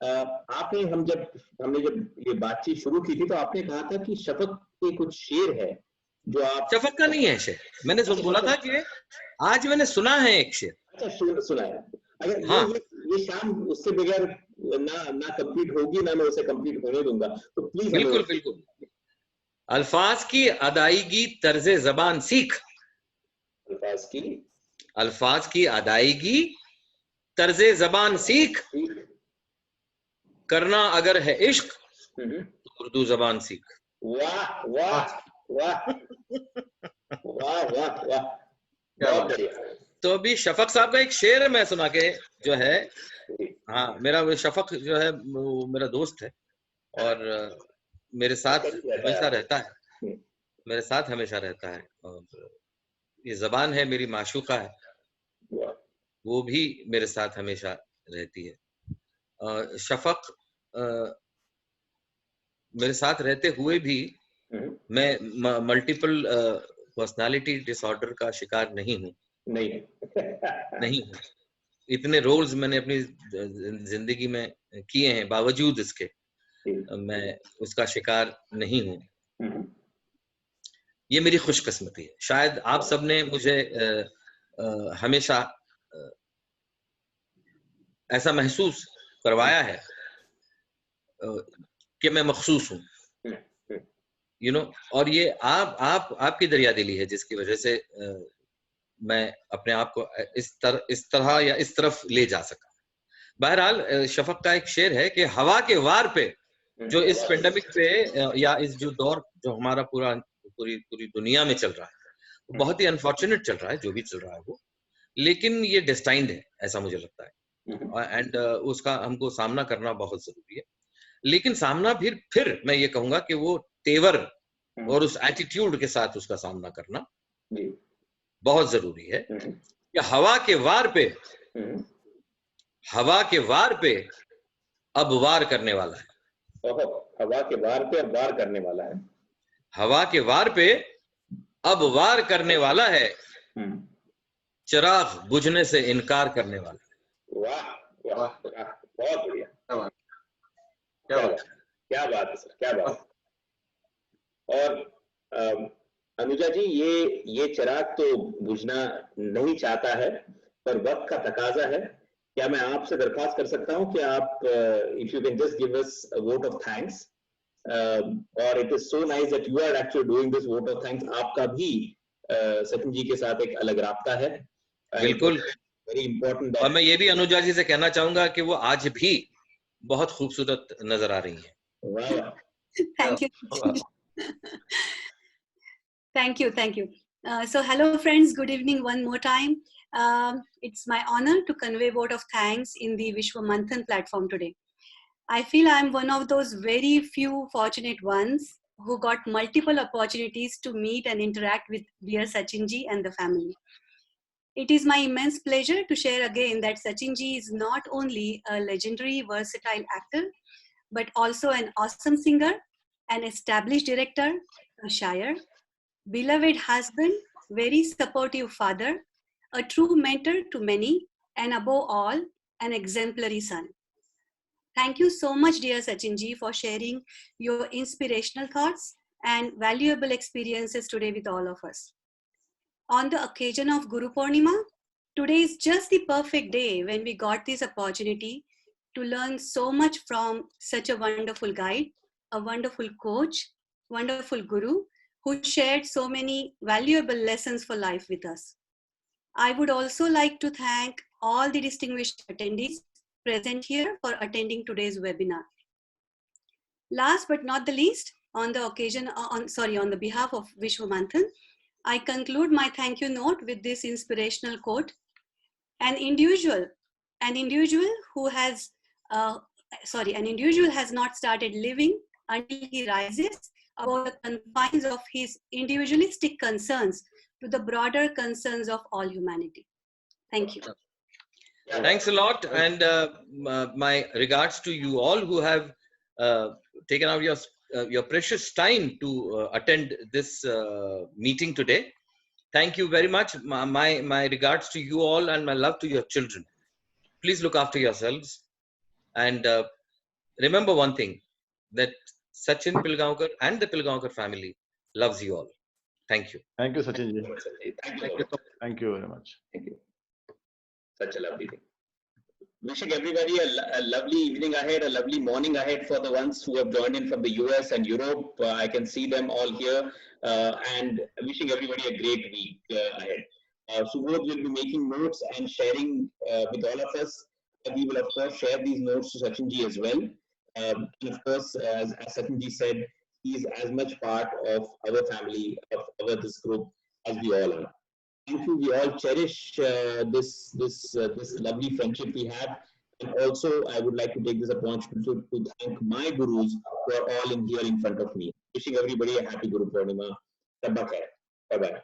Speaker 3: आपने हमने जब ये बातचीत शुरू की थी तो आपने कहा था कि शफक के कुछ शेर है जो आप
Speaker 2: शफक का नहीं है शेर, मैंने बोला था कि आज मैंने सुना है एक शेर।
Speaker 3: अच्छा, सुना है। अगर
Speaker 2: हाँ,
Speaker 3: ये शाम उससे बगैर ना कंप्लीट होगी, ना मैं उसे कंप्लीट होने दूंगा, तो प्लीज।
Speaker 2: बिल्कुल बिल्कुल। अल्फाज की अदायगी तर्जे जबान सीख, अल्फाज की अदायगी तर्जे जबान सीख, करना अगर है इश्क तो उर्दू जबान सीख।
Speaker 3: वाह वाह वाह वाह वाह वाह, बहुत बढ़िया।
Speaker 2: तो अभी शफक साहब का एक शेर मैं सुना के जो है, हाँ, मेरा शफक जो है वो मेरा दोस्त है और मेरे साथ हमेशा रहता है, मेरे साथ हमेशा रहता है, और ये जबान है मेरी माशूका है, वो भी मेरे साथ हमेशा रहती है। शफक मेरे साथ रहते हुए भी मैं मल्टीपल पर्सनालिटी डिसऑर्डर का शिकार नहीं हूँ, नहीं हूँ। इतने रोल्स मैंने अपनी जिंदगी में किए हैं, बावजूद इसके मैं उसका शिकार नहीं हूँ। ये मेरी खुशकिस्मती है। शायद आप सबने मुझे हमेशा ऐसा महसूस करवाया है कि मैं मखसूस हूँ, यू नो, और ये आपकी दरियादिली है जिसकी वजह से मैं अपने आप को इस तरह या इस तरफ ले जा सका। बहरहाल शफक का एक शेर है कि हवा के वार पे, जो इस पेंडेमिक पे या इस जो दौर जो हमारा पूरी दुनिया में चल रहा है, वो बहुत ही अनफॉर्चुनेट चल रहा है, जो भी चल रहा है वो, लेकिन ये डेस्टाइंड है, ऐसा मुझे लगता है, एंड उसका हमको सामना करना बहुत जरूरी है। लेकिन सामना फिर मैं ये कहूंगा कि वो तेवर और उस एटीट्यूड के साथ उसका सामना करना बहुत जरूरी है कि हवा के वार पे अब वार करने वाला है।
Speaker 3: हवा के वार पे अब वार करने वाला है।
Speaker 2: हवा के वार पे अब वार करने वाला है, चिराग बुझने से इनकार करने वाला है।
Speaker 3: वाह वाह, बहुत बढ़िया, क्या बात है सर, क्या बात। और अनुजा जी, ये चिराग तो बुझना नहीं चाहता है, पर वक्त का तकाजा है। क्या मैं आपसे दरख्वास्त कर सकता हूं कि आप if you can just give us a vote of thanks, और it is so nice that you are actually doing this vote of thanks. आपका भी सचिन जी के साथ एक अलग राब्ता है।
Speaker 2: बिल्कुल,
Speaker 3: वेरी इंपॉर्टेंट।
Speaker 2: और मैं ये भी अनुजा जी से कहना चाहूंगा कि वो आज भी बहुत खूबसूरत नजर आ रही हैं।
Speaker 5: Thank you. Thank you. So hello friends, good evening one more time. It's my honor to convey vote of thanks in the Vishwa Manthan platform today. I feel I'm one of those very few fortunate ones who got multiple opportunities to meet and interact with dear Sachin ji and the family. It is my immense pleasure to share again that Sachin ji is not only a legendary, versatile actor, but also an awesome singer, an established director, a shire, beloved husband, very supportive father, a true mentor to many, and above all, an exemplary son. Thank you so much, dear Sachin ji, for sharing your inspirational thoughts and valuable experiences today with all of us. On the occasion of Guru Purnima, today is just the perfect day when we got this opportunity to learn so much from such a wonderful guide, a wonderful coach, wonderful guru who shared so many valuable lessons for life with us. I would also like to thank all the distinguished attendees present here for attending today's webinar. Last but not the least, on the behalf of Vishwa Manthan, I conclude my thank you note with this inspirational quote. An individual has not started living until he rises above the confines of his individualistic concerns to the broader concerns of all humanity. Thank you.
Speaker 2: Thanks a lot, and my regards to you all who have taken out your precious time to attend this meeting today. Thank you very much. My regards to you all and my love to your children. please look after yourselves. And remember one thing, that Sachin Pilgaonkar and the Pilgaonkar family loves you all. Thank you.
Speaker 4: Thank you, Sachin ji.
Speaker 3: Thank you.
Speaker 4: Thank you very much.
Speaker 3: Thank you. Such a lovely thing. Wishing everybody a lovely evening ahead, a lovely morning ahead for the ones who have joined in from the US and Europe. I can see them all here, and wishing everybody a great week ahead. Subodh will be making notes and sharing with all of us. We will, of course, share these notes to Sachinji as well. And of course, as Sachinji said, he is as much part of our family, of this group, as we all are. Thank you. We all cherish this lovely friendship we have. And also, I would like to take this opportunity to thank my gurus who are all in here in front of me. Wishing everybody a happy Guru Purnima. Bye bye.